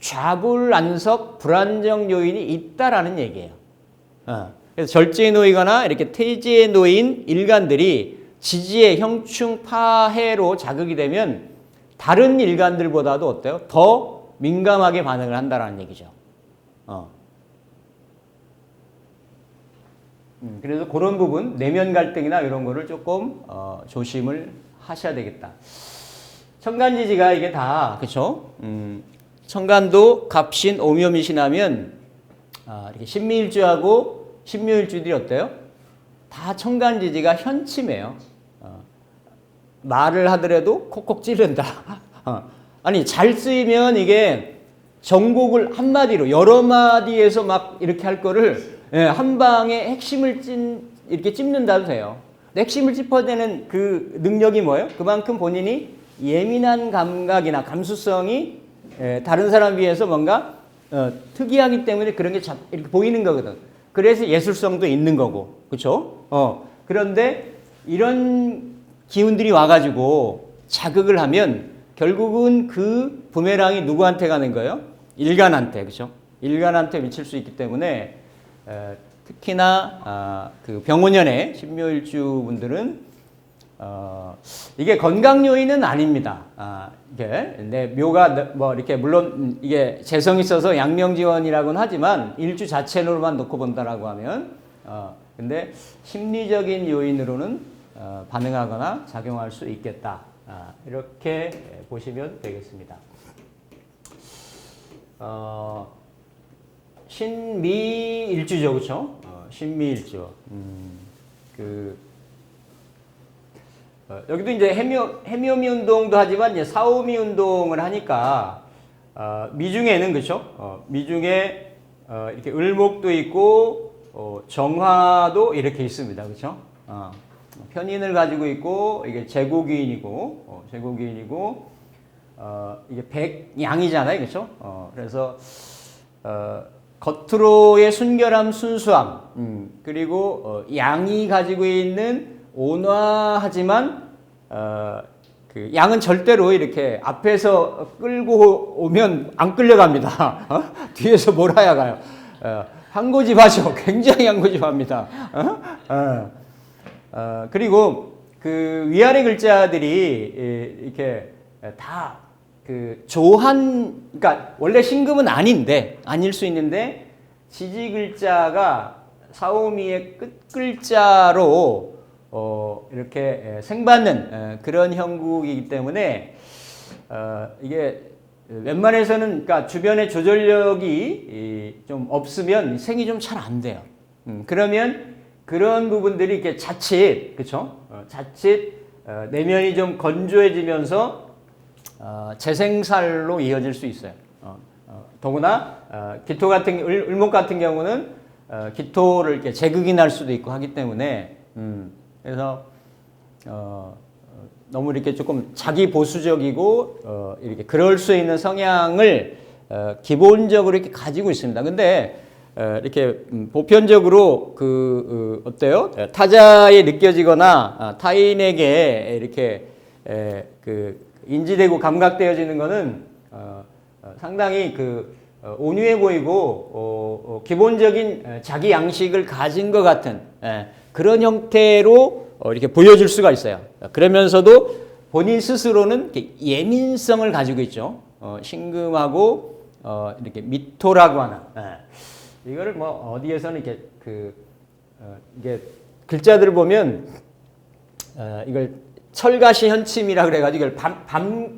좌불안석 불안정 요인이 있다라는 얘기예요. 그래서 절지에 놓이거나 이렇게 태지에 놓인 일간들이 지지의 형충 파해로 자극이 되면 다른 일간들보다도 어때요? 더 민감하게 반응을 한다라는 얘기죠. 그래서 그런 부분, 내면 갈등이나 이런 거를 조금 조심을 하셔야 되겠다. 천간지지가 이게 다, 그쵸? 천간도 갑신, 오묘미신하면 이렇게 신미일주하고 신묘일주들이 어때요? 다 천간지지가 현침이에요. 말을 하더라도 콕콕 찌른다. 아니, 잘 쓰이면 이게 정곡을 한마디로, 여러 마디에서 막 이렇게 할 거를 한 방에 핵심을 이렇게 찝는다도 돼요. 핵심을 짚어내는 그 능력이 뭐예요? 그만큼 본인이 예민한 감각이나 감수성이 다른 사람 비해서 뭔가 특이하기 때문에 그런 게 이렇게 보이는 거거든. 그래서 예술성도 있는 거고, 그렇죠? 그런데 이런 기운들이 와가지고 자극을 하면 결국은 그 부메랑이 누구한테 가는 거예요? 일간한테, 그렇죠? 일간한테 미칠 수 있기 때문에 특히나 그 병오년의 신묘일주 분들은 이게 건강 요인은 아닙니다. 이게 내 묘가 뭐 이렇게 물론 이게 재성이 있어서 양명지원이라고는 하지만 일주 자체로만 놓고 본다라고 하면 근데 심리적인 요인으로는 반응하거나 작용할 수 있겠다. 이렇게 보시면 되겠습니다. 신미일주죠, 그렇죠? 신미일주. 여기도 이제 해묘미 운동도 하지만 이제 사오미 운동을 하니까 미중에는 그렇죠? 미중에 이렇게 을목도 있고 정화도 이렇게 있습니다, 그렇죠? 편인을 가지고 있고 이게 제고기인이고 이게 백양이잖아요, 그렇죠? 그래서 겉으로의 순결함, 순수함, 그리고 양이 가지고 있는 온화하지만 그 양은 절대로 이렇게 앞에서 끌고 오면 안 끌려갑니다. 뒤에서 몰아야 가요. 한고집하죠. 굉장히 한고집합니다. 그리고 그 위아래 글자들이 이렇게 다 그 그러니까 원래 신금은 아닐 수 있는데 지지 글자가 사오미의 끝 글자로 이렇게 생받는 그런 형국이기 때문에 이게 웬만해서는 그러니까 주변에 조절력이 좀 없으면 생이 좀 잘 안 돼요. 그러면 그런 부분들이 이렇게 자칫 그렇죠? 자칫 내면이 좀 건조해지면서 재생살로 이어질 수 있어요. 더구나 기토 같은 을목 같은 경우는 기토를 이렇게 재극인할 수도 있고 하기 때문에 그래서 너무 이렇게 조금 자기 보수적이고 이렇게 그럴 수 있는 성향을 기본적으로 이렇게 가지고 있습니다. 근데 이렇게 보편적으로 어때요? 타자에 느껴지거나 타인에게 이렇게 인지되고 감각되어지는 것은 상당히 온유해 보이고 기본적인 자기 양식을 가진 것 같은 그런 형태로 이렇게 보여줄 수가 있어요. 그러면서도 본인 스스로는 이렇게 예민성을 가지고 있죠. 신금하고 이렇게 미토라고 하는 이거를 뭐 어디에서는 이렇게 이게 글자들을 보면 이걸 철가시 현침이라 그래가지고 이걸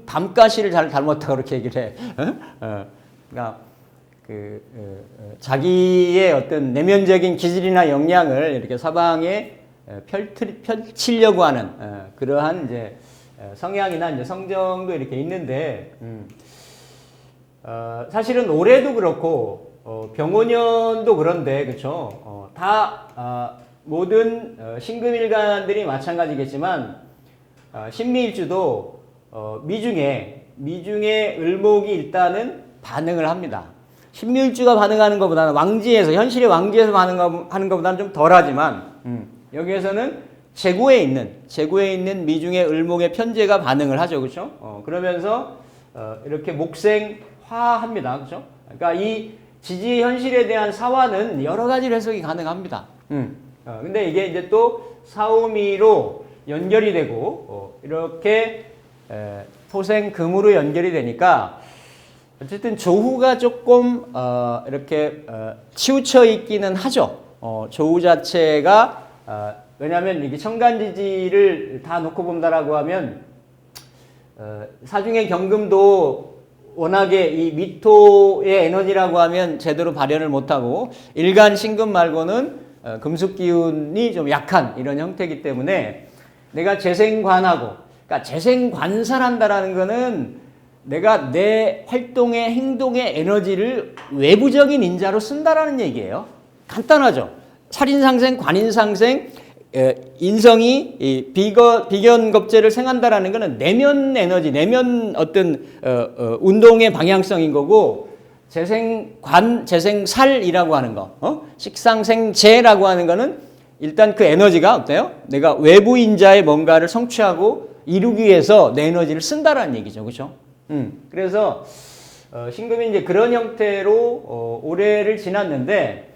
밤가시를 닮았다고 그렇게 얘기를 해. 그러니까 자기의 어떤 내면적인 기질이나 역량을 이렇게 사방에 펼치려고 하는 그러한 이제 성향이나 이제 성정도 이렇게 있는데 사실은 올해도 그렇고 병오년도 그런데 그렇죠. 다 모든 신금일간들이 마찬가지겠지만 신미일주도 미중에 을목이 일단은 반응을 합니다. 신미일주가 반응하는 것보다는 현실의 왕지에서 반응하는 것보다는 좀 덜하지만 여기에서는 제고에 있는 미중의 을목의 편제가 반응을 하죠, 그렇죠? 그러면서 이렇게 목생화합니다, 그렇죠? 그러니까 이 지지 현실에 대한 사화는 여러 가지 해석이 가능합니다. 근데 이게 이제 또 사오미로 연결이 되고 이렇게 토생금으로 연결이 되니까 어쨌든 조후가 조금 이렇게 치우쳐 있기는 하죠. 조후 자체가 왜냐하면 이게 천간지지를 다 놓고 본다라고 하면 사중의 경금도 워낙에 이 미토의 에너지라고 하면 제대로 발현을 못하고 일간 신금 말고는 금속 기운이 좀 약한 이런 형태이기 때문에 내가 재생관하고 그러니까 재생관살한다라는 거는 내가 내 활동의 행동의 에너지를 외부적인 인자로 쓴다라는 얘기예요. 간단하죠. 살인상생, 관인상생, 인성이 비견겁제를 생한다라는 것은 내면 에너지, 내면 어떤 운동의 방향성인 거고 재생관, 재생살이라고 하는 거, 식상생재라고 하는 거는 일단 그 에너지가 어때요? 내가 외부 인자의 뭔가를 성취하고 이루기 위해서 내 에너지를 쓴다라는 얘기죠, 그렇죠? 그래서 신금이 이제 그런 형태로 올해를 지났는데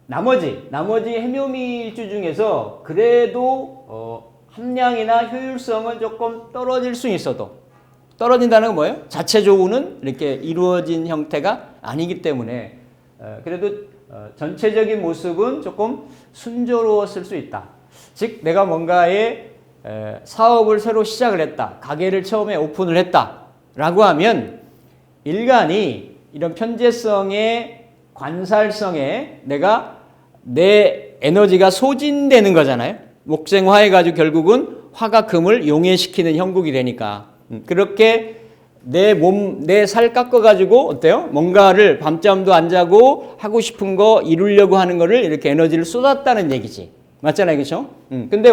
나머지 해묘미 일주 중에서 그래도 함량이나 효율성은 조금 떨어질 수 있어도 떨어진다는 건 뭐예요? 자체적으로는 이렇게 이루어진 형태가 아니기 때문에 그래도 전체적인 모습은 조금 순조로웠을 수 있다. 즉 내가 뭔가의 사업을 새로 시작을 했다. 가게를 처음에 오픈을 했다라고 하면 일간이 이런 편재성의 관살성에 내 에너지가 소진되는 거잖아요. 목생화해가지고 결국은 화가 금을 용해시키는 형국이 되니까 그렇게 내 살 깎아가지고 어때요? 뭔가를 밤잠도 안 자고 하고 싶은 거 이루려고 하는 거를 이렇게 에너지를 쏟았다는 얘기지. 맞잖아요. 그렇죠? 근데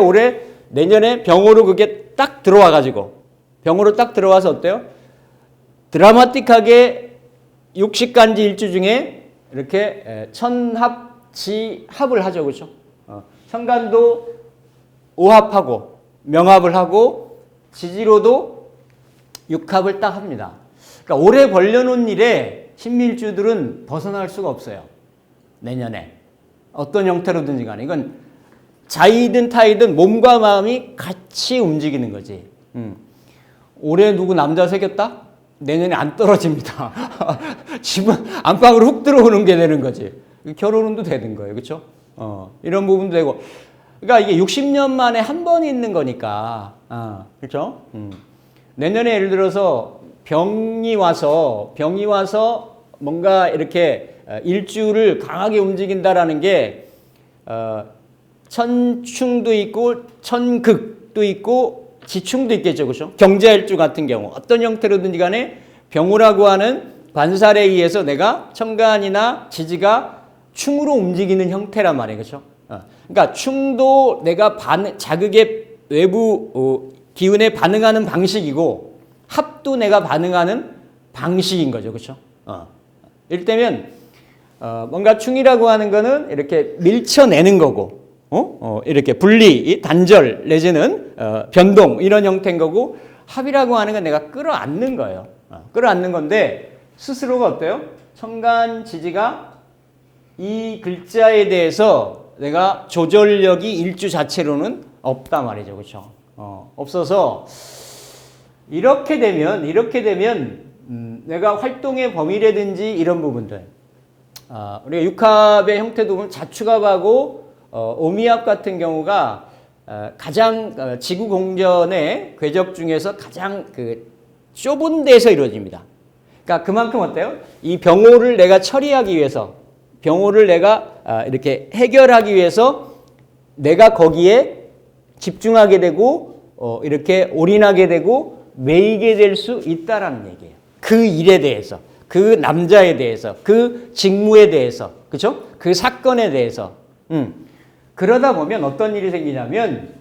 내년에 병으로 그게 딱 들어와가지고 병으로 딱 들어와서 어때요? 드라마틱하게 육식간지 일주 중에 이렇게 천합지합을 하죠. 그렇죠? 천간도 오합하고 명합을 하고 지지로도 육합을 딱 합니다. 그러니까 오래 벌려놓은 일에 신밀주들은 벗어날 수가 없어요. 내년에. 어떤 형태로든지 간에. 이건 자이든 타이든 몸과 마음이 같이 움직이는 거지. 올해 누구 남자 새겼다? 내년에 안 떨어집니다. 집은 안방으로 훅 들어오는 게 되는 거지. 결혼운도 되는 거예요. 그렇죠? 이런 부분도 되고. 그러니까 이게 60년 만에 한 번 있는 거니까. 그렇죠? 내년에 예를 들어서 병이 와서 뭔가 이렇게 일주를 강하게 움직인다라는 게 천충도 있고 천극도 있고 지충도 있겠죠. 그렇죠? 경자일주 같은 경우 어떤 형태로든지 간에 병우라고 하는 관살에 의해서 내가 천간이나 지지가 충으로 움직이는 형태란 말이에요. 그렇죠? 그러니까 충도 내가 자극의 외부 기운에 반응하는 방식이고 합도 내가 반응하는 방식인 거죠. 그렇죠? 이를테면 뭔가 충이라고 하는 거는 이렇게 밀쳐내는 거고 이렇게 분리, 단절 내지는 변동 이런 형태인 거고 합이라고 하는 건 내가 끌어안는 거예요. 끌어안는 건데 스스로가 어때요? 천간 지지가 이 글자에 대해서 내가 조절력이 일주 자체로는 없다 말이죠. 그렇죠? 없어서 이렇게 되면 내가 활동의 범위라든지 이런 부분들 우리가 육합의 형태도 보면 자축합하고 오미합 같은 경우가 가장 지구 공전의 궤적 중에서 가장 그 좁은 데서 이루어집니다. 그러니까 그만큼 어때요? 이 병호를 내가 처리하기 위해서 병호를 내가 이렇게 해결하기 위해서 내가 거기에 집중하게 되고 이렇게 올인하게 되고 매이게 될 수 있다라는 얘기예요. 그 일에 대해서, 그 남자에 대해서, 그 직무에 대해서, 그렇죠? 그 사건에 대해서. 그러다 보면 어떤 일이 생기냐면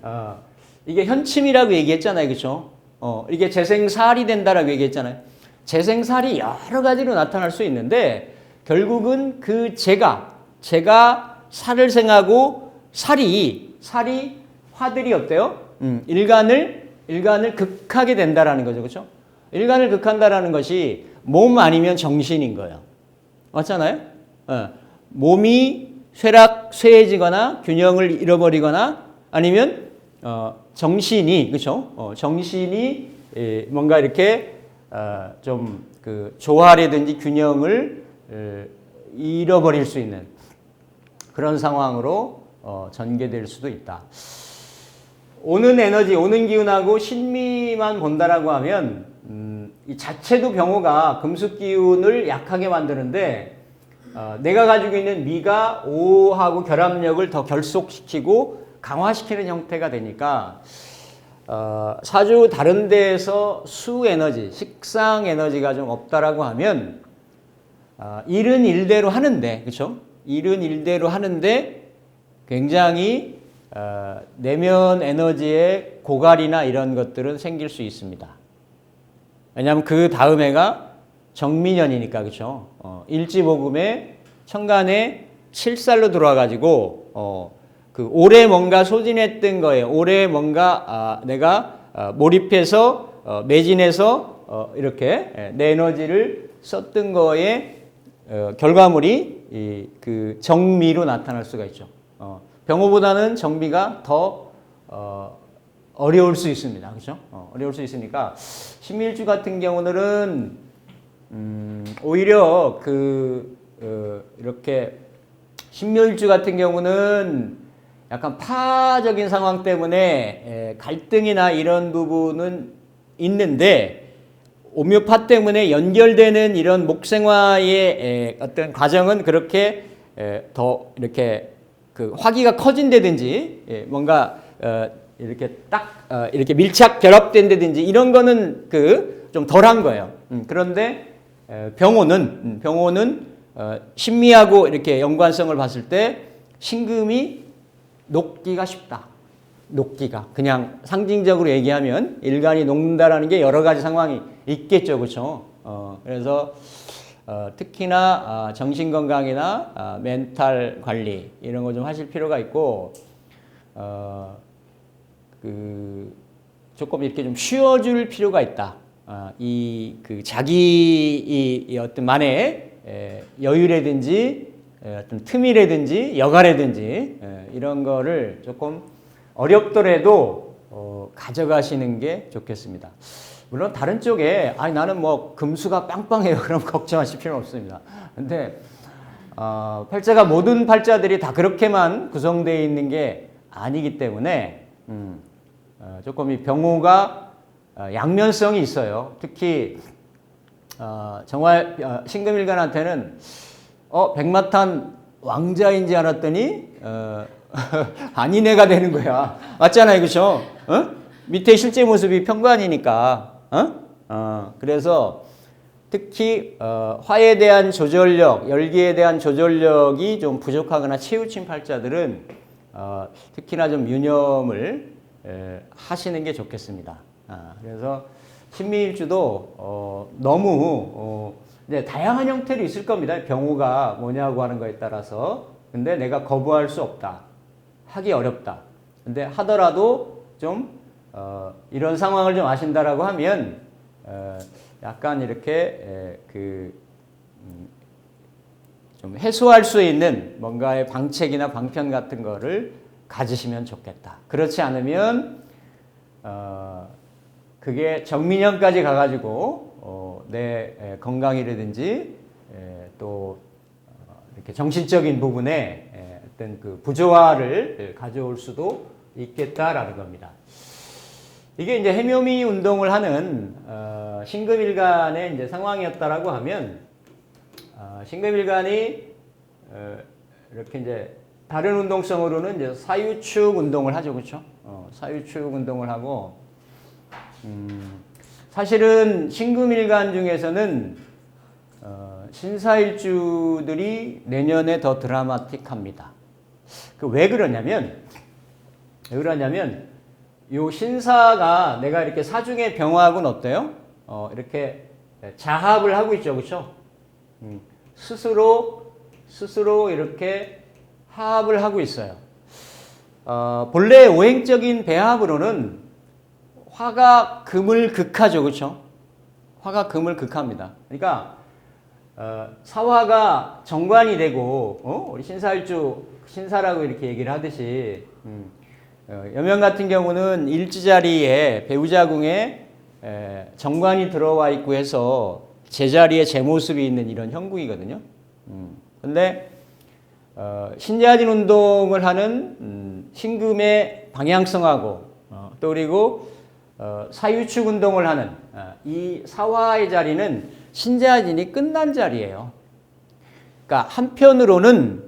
이게 현침이라고 얘기했잖아요, 그렇죠? 이게 재생살이 된다라고 얘기했잖아요. 재생살이 여러 가지로 나타날 수 있는데 결국은 그 제가 살을 생하고 살이 화들이 어때요? 일간을 극하게 된다라는 거죠. 그렇죠? 일간을 극한다라는 것이 몸 아니면 정신인 거예요. 맞잖아요? 몸이 쇠해지거나 균형을 잃어버리거나 아니면 정신이 그렇죠? 정신이 뭔가 이렇게 좀 그 조화라든지 균형을 잃어버릴 수 있는 그런 상황으로 전개될 수도 있다. 오는 에너지, 오는 기운하고 신미만 본다라고 하면 이 자체도 병호가 금속 기운을 약하게 만드는데 내가 가지고 있는 미가 오하고 결합력을 더 결속시키고 강화시키는 형태가 되니까 사주 다른 데에서 수 에너지, 식상 에너지가 좀 없다라고 하면 일은 일대로 하는데, 그렇죠? 일은 일대로 하는데 굉장히 내면 에너지의 고갈이나 이런 것들은 생길 수 있습니다. 왜냐하면 그 다음 해가 정미년이니까, 그렇죠? 일지복음에 천간에 7살로 들어와가지고 그 올해 뭔가 소진했던 거에 올해 뭔가 내가 몰입해서 매진해서 이렇게 내 에너지를 썼던 거에 결과물이 그 정미로 나타날 수가 있죠. 병호보다는 정미가 더 어려울 수 있습니다. 그렇죠? 어려울 수 있으니까 신밀주 같은 경우는 오히려 이렇게 신밀주 같은 경우는 약간 파적인 상황 때문에 갈등이나 이런 부분은 있는데 오묘파 때문에 연결되는 이런 목생화의 어떤 과정은 그렇게 더 이렇게 그 화기가 커진다든지 뭔가 이렇게 딱 이렇게 밀착 결합된다든지 이런 거는 좀 덜한 거예요. 그런데 병호는 신미하고 이렇게 연관성을 봤을 때 신금이 녹기가 쉽다. 녹기가 그냥 상징적으로 얘기하면 일간이 녹는다라는 게 여러 가지 상황이 있겠죠, 그렇죠? 그래서 특히나 정신 건강이나 멘탈 관리 이런 거 좀 하실 필요가 있고 조금 이렇게 좀 쉬어줄 필요가 있다. 자기 어떤 만의 여유라든지 어떤 틈이라든지 여가라든지 이런 거를 조금 어렵더라도 가져가시는 게 좋겠습니다. 물론 다른 쪽에 나는 뭐 금수가 빵빵해요. 그럼 걱정하실 필요는 없습니다. 근데 팔자가 모든 팔자들이 다 그렇게만 구성되어 있는 게 아니기 때문에 조금 이 병호가 양면성이 있어요. 특히 정말 신금일간한테는 백마탄 왕자인지 알았더니 아니네가 되는 거야. 맞잖아요, 그렇죠? 밑에 실제 모습이 편관이니까. 그래서 특히 화에 대한 조절력, 열기에 대한 조절력이 좀 부족하거나 치우친 팔자들은 특히나 좀 유념을 하시는 게 좋겠습니다. 그래서 신미일주도 너무 다양한 형태로 있을 겁니다. 병호가 뭐냐고 하는 거에 따라서. 근데 내가 거부할 수 없다. 하기 어렵다. 근데 하더라도 좀 이런 상황을 좀 아신다라고 하면 약간 이렇게 좀 해소할 수 있는 뭔가의 방책이나 방편 같은 거를 가지시면 좋겠다. 그렇지 않으면 그게 정민형까지 가가지고 내 건강이라든지 또 이렇게 정신적인 부분에 어떤 그 부조화를 가져올 수도 있겠다라는 겁니다. 이게 이제 해묘미 운동을 하는 신금일간의 이제 상황이었다라고 하면 신금일간이 이렇게 이제 다른 운동성으로는 이제 사유축 운동을 하죠, 그렇죠? 사유축 운동을 하고 사실은 신금일간 중에서는 신사일주들이 내년에 더 드라마틱합니다. 왜 그러냐면 요 신사가 내가 이렇게 사중의 병화하고는 어때요? 이렇게 자합을 하고 있죠, 그렇죠? 스스로 이렇게 합을 하고 있어요. 본래 오행적인 배합으로는 화가 금을 극하죠, 그렇죠? 화가 금을 극합니다. 그러니까 사화가 정관이 되고 우리 신사일주 신사라고 이렇게 얘기를 하듯이 여명 같은 경우는 일지자리에 배우자궁에 정관이 들어와 있고 해서 제자리에 제 모습이 있는 이런 형국이거든요. 근데 신자진 운동을 하는 신금의 방향성하고 또 그리고 사유축 운동을 하는 이 사화의 자리는 신자진이 끝난 자리예요. 그러니까 한편으로는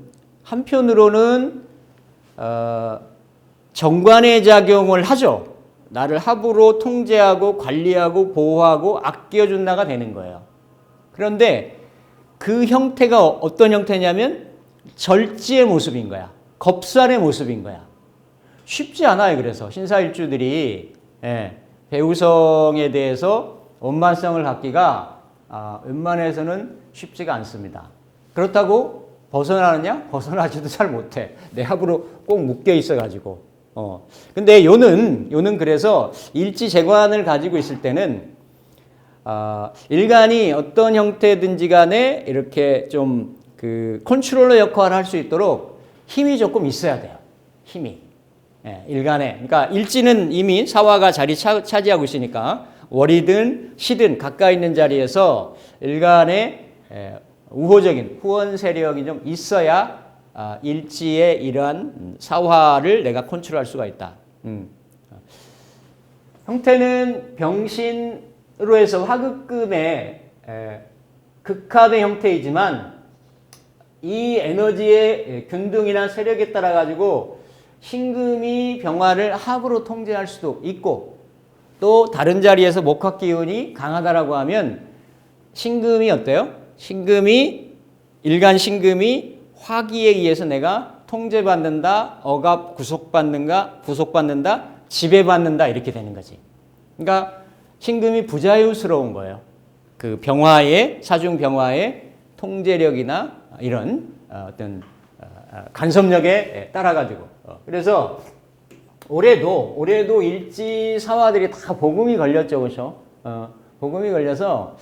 정관의 작용을 하죠. 나를 합으로 통제하고 관리하고 보호하고 아껴준다가 되는 거예요. 그런데 그 형태가 어떤 형태냐면 절지의 모습인 거야. 겁살의 모습인 거야. 쉽지 않아요. 그래서 신사일주들이 배우성에 대해서 원만성을 갖기가 웬만해서는 쉽지가 않습니다. 그렇다고 벗어나느냐? 벗어나지도 잘 못해. 내 합으로 꼭 묶여 있어가지고. 근데 요는 그래서 일지재관을 가지고 있을 때는 일간이 어떤 형태든지 간에 이렇게 좀 그 컨트롤러 역할을 할 수 있도록 힘이 조금 있어야 돼요. 힘이. 일간에. 그러니까 일지는 이미 사화가 자리 차지하고 있으니까 월이든 시든 가까이 있는 자리에서 일간에 우호적인 후원 세력이 좀 있어야 일지의 이러한 사화를 내가 컨트롤할 수가 있다. 형태는 병신으로 해서 화극금의 극합의 형태이지만 이 에너지의 균등이나 세력에 따라 가지고 신금이 병화를 합으로 통제할 수도 있고 또 다른 자리에서 목화 기운이 강하다라고 하면 신금이 어때요? 신금이 일간 신금이 화기에 의해서 내가 통제받는다, 억압 구속받는다, 지배받는다 이렇게 되는 거지. 그러니까 신금이 부자유스러운 거예요. 그 병화의 사중 병화의 통제력이나 이런 어떤 간섭력에 따라 가지고 그래서 올해도 일지 사화들이 다 복음이 걸렸죠, 그렇죠? 복음이 걸려서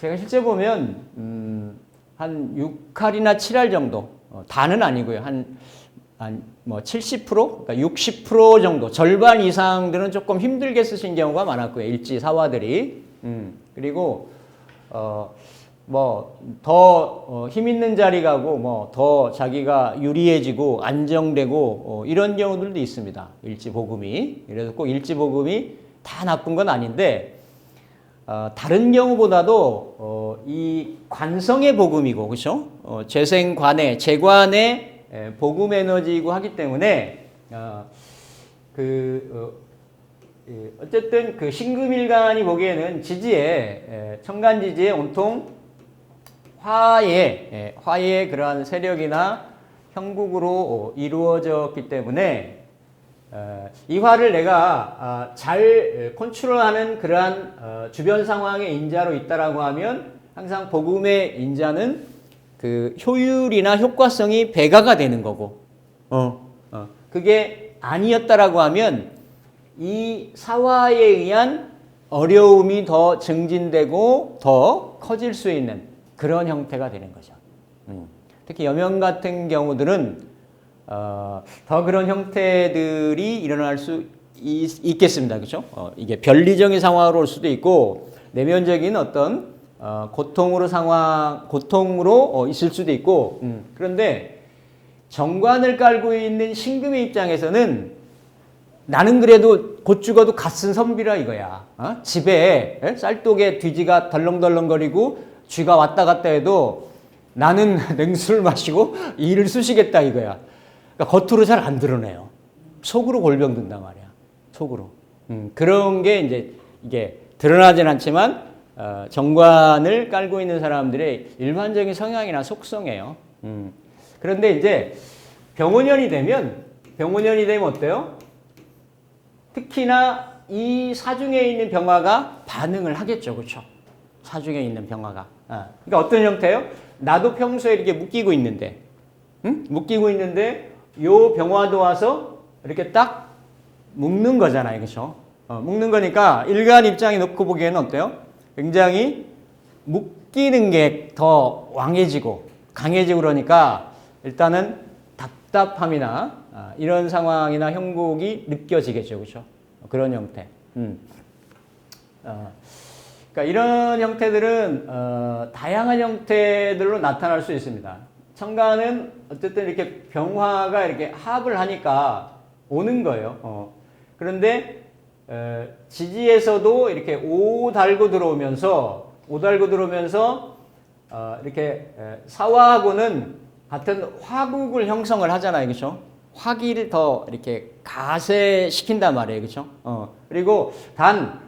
제가 실제 보면 한 6할이나 7할 정도 다는 아니고요, 한 뭐 70%, 그러니까 60% 정도 절반 이상들은 조금 힘들게 쓰신 경우가 많았고요, 일지 사화들이. 그리고 뭐 더 힘 있는 자리 가고 뭐 더 자기가 유리해지고 안정되고 이런 경우들도 있습니다. 일지 복음이. 그래서 꼭 일지 복음이 다 나쁜 건 아닌데 다른 경우보다도 이 관성의 복음이고 그렇죠? 재생관의 재관의 복음 에너지이고 하기 때문에 어쨌든 그 신금일간이 보기에는 지지에 천간지지에 온통 화의 그러한 세력이나 형국으로 이루어졌기 때문에 이 화를 내가 잘 컨트롤하는 그러한 주변 상황의 인자로 있다라고 하면 항상 복음의 인자는 그 효율이나 효과성이 배가가 되는 거고 그게 아니었다라고 하면 이 사화에 의한 어려움이 더 증진되고 더 커질 수 있는 그런 형태가 되는 거죠. 특히 여명 같은 경우들은 더 그런 형태들이 일어날 수 있겠습니다. 그렇죠? 이게 변리적인 상황으로 올 수도 있고 내면적인 어떤 고통으로 있을 수도 있고 그런데 정관을 깔고 있는 신금의 입장에서는 나는 그래도 곧 죽어도 갓쓴 선비라 이거야. 집에 쌀독에 뒤지가 덜렁덜렁거리고 쥐가 왔다 갔다 해도 나는 냉수를 마시고 이를 쑤시겠다 이거야. 그러니까 겉으로 잘 안 드러내요. 속으로 골병 든단 말이야. 속으로. 그런 게 이제 이게 드러나진 않지만 정관을 깔고 있는 사람들의 일반적인 성향이나 속성이에요. 그런데 이제 병원년이 되면 어때요? 특히나 이 사중에 있는 병화가 반응을 하겠죠. 그렇죠? 사중에 있는 병화가. 그러니까 어떤 형태예요? 나도 평소에 이렇게 묶이고 있는데 요 병화도 와서 이렇게 딱 묶는 거잖아요. 그렇죠? 묶는 거니까 일간 입장에 놓고 보기에는 어때요? 굉장히 묶이는 게 더 왕해지고 강해지고 그러니까 일단은 답답함이나 이런 상황이나 형국이 느껴지겠죠. 그렇죠? 그런 형태. 그러니까 이런 형태들은 다양한 형태들로 나타날 수 있습니다. 천간은 어쨌든 이렇게 병화가 이렇게 합을 하니까 오는 거예요. 그런데 지지에서도 이렇게 오 달고 들어오면서 이렇게 사화하고는 같은 화국을 형성을 하잖아요. 그렇죠? 화기를 더 이렇게 가세시킨단 말이에요. 그렇죠? 그리고 단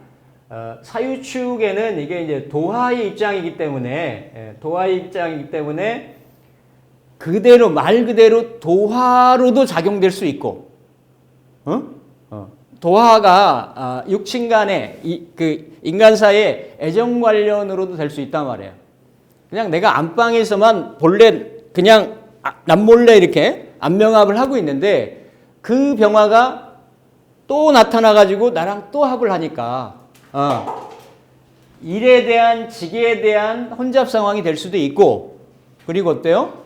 사유축에는 이게 이제 도화의 입장이기 때문에 그대로 말 그대로 도화로도 작용될 수 있고 도화가 육친간의 그 인간사의 애정 관련으로도 될 수 있단 말이에요. 그냥 내가 안방에서만 본래 그냥 남몰래 이렇게 안명합을 하고 있는데 그 병화가 또 나타나가지고 나랑 또 합을 하니까 일에 대한 직에 대한 혼잡 상황이 될 수도 있고 그리고 어때요?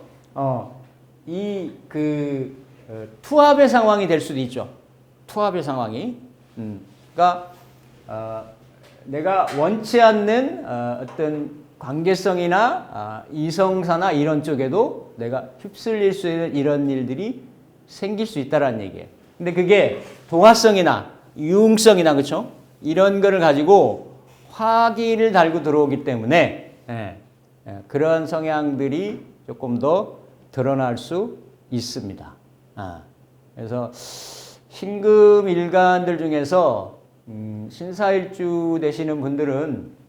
투합의 상황이 될 수도 있죠. 투합의 상황이. 그러니까 내가 원치 않는 어떤 관계성이나 이성사나 이런 쪽에도 내가 휩쓸릴 수 있는 이런 일들이 생길 수 있다라는 얘기예요. 근데 그게 동화성이나 유흥성이나 그렇죠? 이런 거를 가지고 화기를 달고 들어오기 때문에 그런 성향들이 조금 더 드러날 수 있습니다. 그래서 신금일간들 중에서 신사일주 되시는 분들은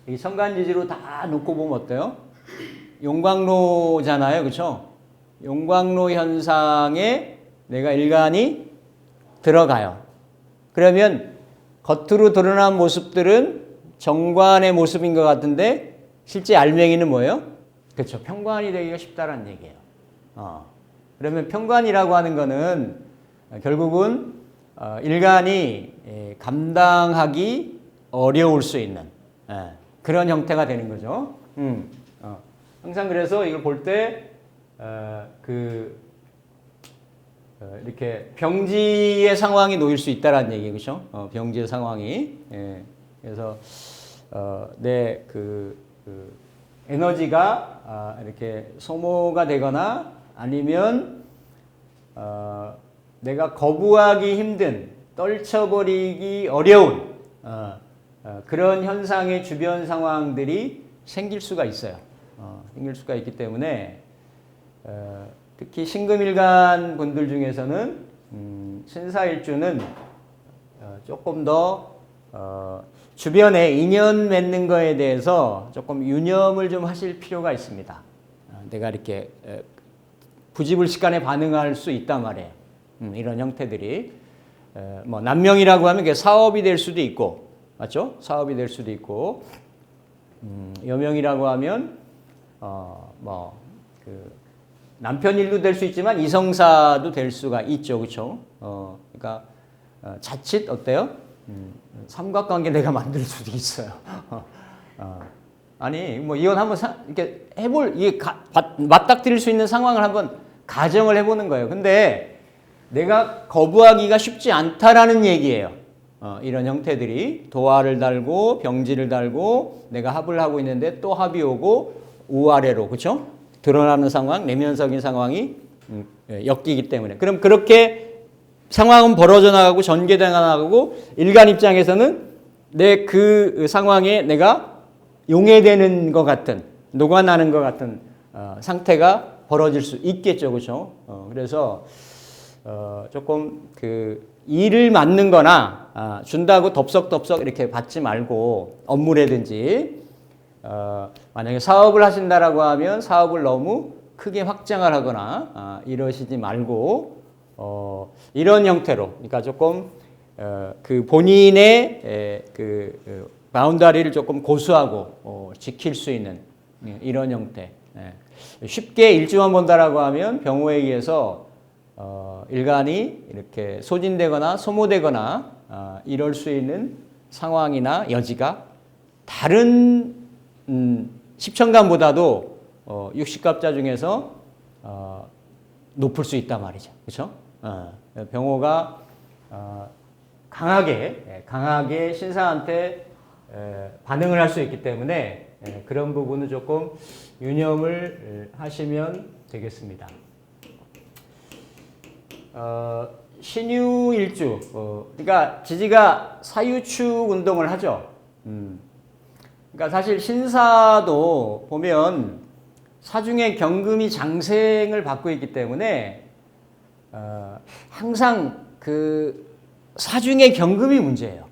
이 성간지지로 다 놓고 보면 어때요? 용광로잖아요, 그렇죠? 용광로 현상에 내가 일간이 들어가요. 그러면 겉으로 드러난 모습들은 정관의 모습인 것 같은데 실제 알맹이는 뭐예요? 그렇죠. 평관이 되기가 쉽다라는 얘기예요. 그러면 평관이라고 하는 거는 결국은 일간이 감당하기 어려울 수 있는 그런 형태가 되는 거죠. 항상 그래서 이걸 볼 때 이렇게 병지의 상황이 놓일 수 있다라는 얘기, 그렇죠? 병지의 상황이. 그래서 내 에너지가 이렇게 소모가 되거나 아니면 내가 거부하기 힘든, 떨쳐버리기 어려운 그런 현상의 주변 상황들이 생길 수가 있어요. 생길 수가 있기 때문에 특히 신금일간 분들 중에서는 신사일주는 조금 더 주변에 인연 맺는 거에 대해서 조금 유념을 좀 하실 필요가 있습니다. 내가 이렇게 부지불식간에 반응할 수 있단 말이에요. 이런 형태들이 뭐 남명이라고 하면 그게 사업이 될 수도 있고, 맞죠? 사업이 될 수도 있고, 여명이라고 하면 남편 일도 될 수 있지만 이성사도 될 수가 있죠, 그렇죠? 그러니까 자칫 어때요? 삼각관계 내가 만들 수도 있어요. 아니 뭐 이건 한번 이렇게 이게 맞닥뜨릴 수 있는 상황을 한번 가정을 해보는 거예요. 근데 내가 거부하기가 쉽지 않다라는 얘기예요. 이런 형태들이 도화를 달고 병지를 달고 내가 합을 하고 있는데 또 합이 오고 우아래로, 그렇죠? 드러나는 상황, 내면적인 상황이 엮이기 때문에. 그럼 그렇게 상황은 벌어져 나가고 전개돼 나가고 일간 입장에서는 내 그 상황에 내가 용해되는 것 같은, 녹아나는 것 같은 상태가 벌어질 수 있겠죠, 그렇죠? 그래서 조금 일을 맡는 거나 준다고 덥석덥석 이렇게 받지 말고 업무라든지 만약에 사업을 하신다라고 하면 사업을 너무 크게 확장을 하거나 이러시지 말고 이런 형태로, 그러니까 조금 본인의 바운다리를 조금 고수하고 지킬 수 있는 이런 형태. 쉽게 일주만 본다라고 하면 병호에 의해서 일간이 이렇게 소진되거나 소모되거나 이럴 수 있는 상황이나 여지가 다른 십천간보다도 60갑자 중에서 높을 수 있단 말이죠. 그렇죠? 병호가 강하게 신사한테 반응을 할 수 있기 때문에 그런 부분은 조금 유념을 하시면 되겠습니다. 신유일주, 그러니까 지지가 사유축 운동을 하죠. 그러니까 사실 신사도 보면 사중에 경금이 장생을 받고 있기 때문에 항상 사중의 경금이 문제예요.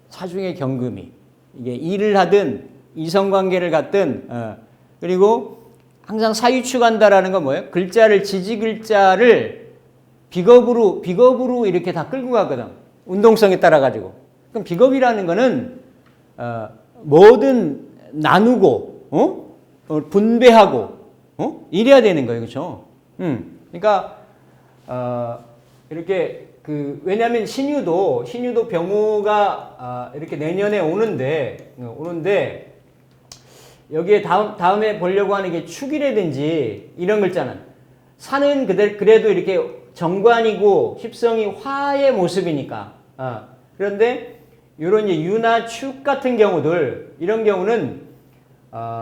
사중의 경금이 이게 일을 하든 이성관계를 갖든 그리고 항상 사유축한다라는 건 뭐예요? 글자를 지지 글자를 비겁으로 이렇게 다 끌고 가거든. 운동성에 따라 가지고. 그럼 비겁이라는 거는 뭐든 나누고 분배하고 이래야 되는 거예요, 그렇죠? 그러니까 이렇게 왜냐하면 신유도 병호가 이렇게 내년에 오는데 여기에 다음에 보려고 하는 게 축이라든지 이런 글자는 산은 그래도 이렇게 정관이고 십성이 화의 모습이니까. 그런데 이런 이제 유나 축 같은 경우들, 이런 경우는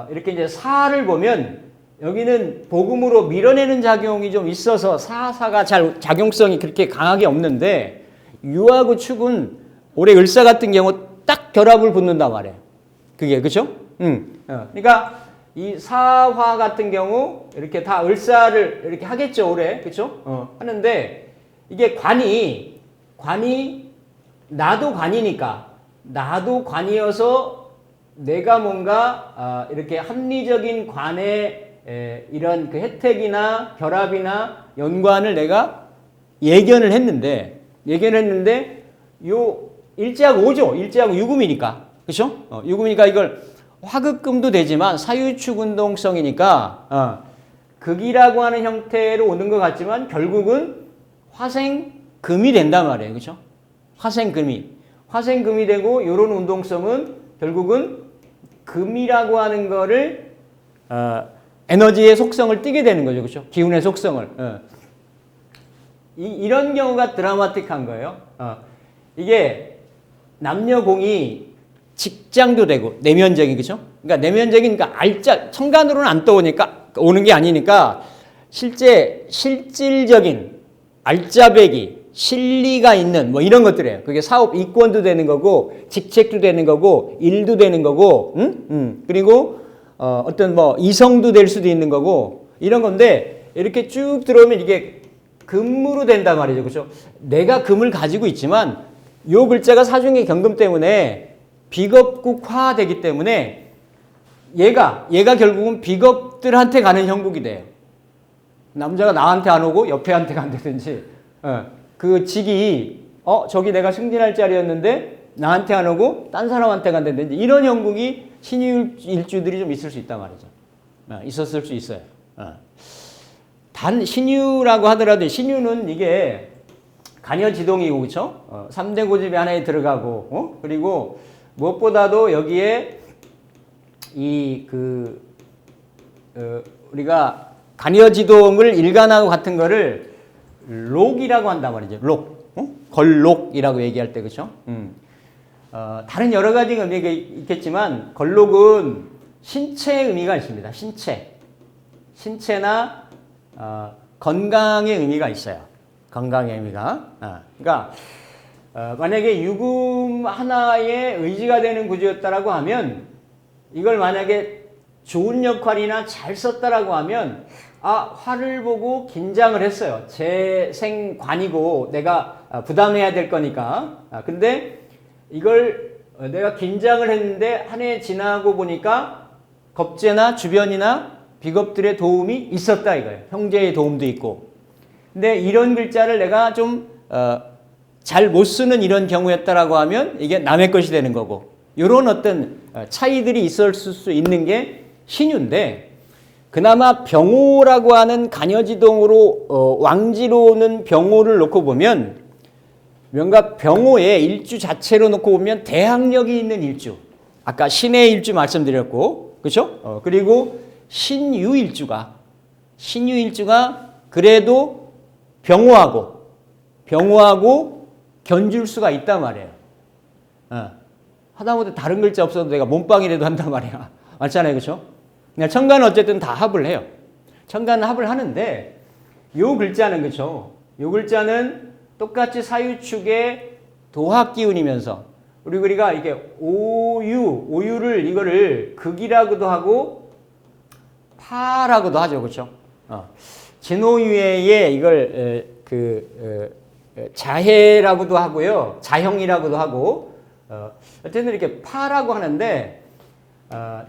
이렇게 이제 사를 보면 여기는 복음으로 밀어내는 작용이 좀 있어서 사가 잘 작용성이 그렇게 강하게 없는데, 유하고 축은 올해 을사 같은 경우 딱 결합을 붙는단 말이에요. 그게 그렇죠? 그러니까 이 사화 같은 경우 이렇게 다 을사를 이렇게 하겠죠, 올해. 그렇죠? 하는데 이게 관이 나도 관이니까, 나도 관이어서 내가 뭔가 이렇게 합리적인 관의 이런 그 혜택이나 결합이나 연관을 내가 예견을 했는데 요 일지하고 오죠. 일지하고 유금이니까. 그렇죠? 유금이니까 이걸 화극금도 되지만 사유축 운동성이니까 극이라고 하는 형태로 오는 것 같지만 결국은 화생금이 된단 말이에요. 그렇죠? 화생금이 되고 이런 운동성은 결국은 금이라고 하는 거를 에너지의 속성을 띠게 되는 거죠. 그렇죠? 기운의 속성을. 이런 경우가 드라마틱한 거예요. 이게 남녀공이 직장도 되고 내면적인, 그렇죠? 그러니까 내면적인, 그러니까 천간으로는 안 떠오니까 오는 게 아니니까 실질적인 알짜배기 실리가 있는 뭐 이런 것들이에요. 그게 사업 이권도 되는 거고 직책도 되는 거고 일도 되는 거고 그리고 어떤 뭐 이성도 될 수도 있는 거고 이런 건데, 이렇게 쭉 들어오면 이게 금으로 된단 말이죠. 그렇죠? 내가 금을 가지고 있지만 요 글자가 사중의 경금 때문에 비겁국화 되기 때문에 얘가 결국은 비겁들한테 가는 형국이 돼요. 남자가 나한테 안 오고 옆에한테 간다든지, 그 직이 저기 내가 승진할 자리였는데 나한테 안 오고 딴 사람한테 간다든지, 이런 형국이 신유일주들이 좀 있을 수 있단 말이죠. 있었을 수 있어요. 단 신유라고 하더라도 신유는 이게 간여지동이고, 그렇죠? 3대 고집이 하나에 들어가고, 그리고 무엇보다도 여기에 우리가 간여지동을 일간하고 같은 거를 록이라고 한단 말이죠. 걸록이라고 얘기할 때, 그렇죠? 다른 여러 가지 의미가 있겠지만 걸록은 신체의 의미가 있습니다. 신체나 건강의 의미가 있어요. 건강의 의미가. 그러니까 만약에 유금 하나의 의지가 되는 구조였다라고 하면, 이걸 만약에 좋은 역할이나 잘 썼다라고 하면 화를 보고 긴장을 했어요. 제 생관이고 내가 부담해야 될 거니까. 근데 이걸 내가 긴장을 했는데 한 해 지나고 보니까 겁재나 주변이나 비겁들의 도움이 있었다 이거예요. 형제의 도움도 있고. 근데 이런 글자를 내가 좀 잘 못 쓰는 이런 경우였다라고 하면 이게 남의 것이 되는 거고, 이런 어떤 차이들이 있을 수 있는 게 신유인데, 그나마 병호라고 하는 간여지동으로 왕지로는 병호를 놓고 보면, 뭔가 병호의 일주 자체로 놓고 보면 대항력이 있는 일주. 아까 신의 일주 말씀드렸고, 그렇죠? 그리고 신유일주가 그래도 병호하고 견줄 수가 있단 말이에요. 하다못해 다른 글자 없어도 내가 몸빵이라도 한단 말이야. 맞잖아요, 그렇죠? 천간은 어쨌든 다 합을 해요. 천간은 합을 하는데 요 글자는, 그렇죠? 요 글자는 똑같이 사유축의 도학 기운이면서 우리가 이게 오유를 이거를 극이라고도 하고 파라고도 하죠, 그렇죠? 진호유의 이걸 자해라고도 하고요, 자형이라고도 하고, 어쨌든 이렇게 파라고 하는데,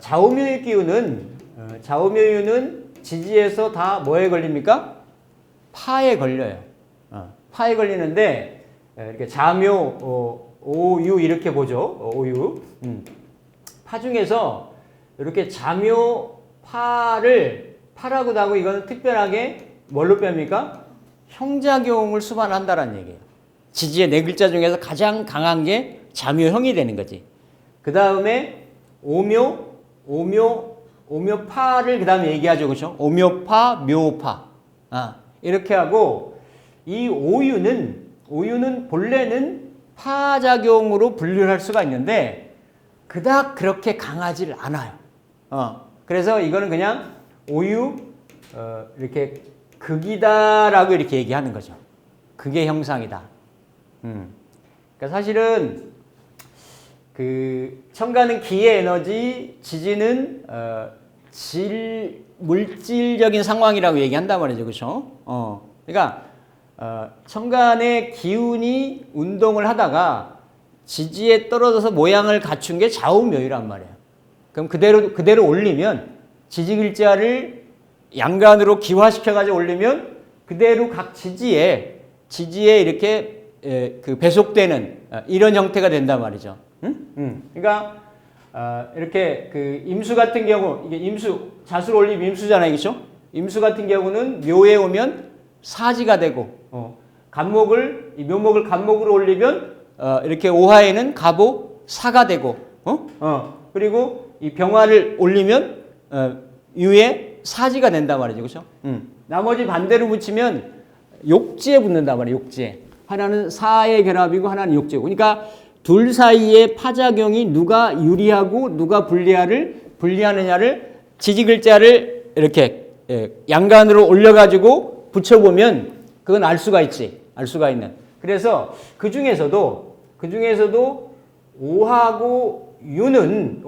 좌우묘의 기운은 지지에서 다 뭐에 걸립니까? 파에 걸려요. 파에 걸리는데, 이렇게 자묘, 오유 이렇게 보죠. 오유. 파 중에서 이렇게 자묘 파라고도 하고, 이거는 특별하게 뭘로 뺍니까? 형작용을 수반한다라는 얘기예요. 지지의 네 글자 중에서 가장 강한 게 자묘형이 되는 거지. 그 다음에 오묘파를 그 다음에 얘기하죠, 그렇죠? 오묘파, 묘파. 이렇게 하고, 이 오유는 본래는 파작용으로 분류를 할 수가 있는데 그닥 그렇게 강하질 않아요. 그래서 이거는 그냥 오유 이렇게 극이다라고 이렇게 얘기하는 거죠. 극의 형상이다. 그러니까 사실은 그 첨가는 기의 에너지, 지지는 물질적인 상황이라고 얘기한단 말이죠, 그렇죠? 그러니까 첨가의 기운이 운동을 하다가 지지에 떨어져서 모양을 갖춘 게 좌우묘유란 말이에요. 그럼 그대로 올리면 지지길자를 양간으로 기화시켜가지고 올리면 그대로 각 지지에 이렇게 그 배속되는 이런 형태가 된단 말이죠. 그러니까 이렇게 그 임수 같은 경우 이게 자수로 올리면 임수잖아요, 그렇죠? 임수 같은 경우는 묘에 오면 사지가 되고 이 묘목을 간목으로 올리면 이렇게 오화에는 가보 사가 되고 그리고 이 병화를 올리면 유에 사지가 된단 말이죠, 그렇죠? 나머지 반대로 붙이면 욕지에 붙는단 말이에요, 욕지에. 하나는 사의 결합이고 하나는 욕지고. 그러니까 둘 사이의 파작용이 누가 유리하고 누가 불리하느냐를 지지글자를 이렇게 양간으로 올려가지고 붙여보면 그건 알 수가 있는. 그래서 그 중에서도 오하고 유는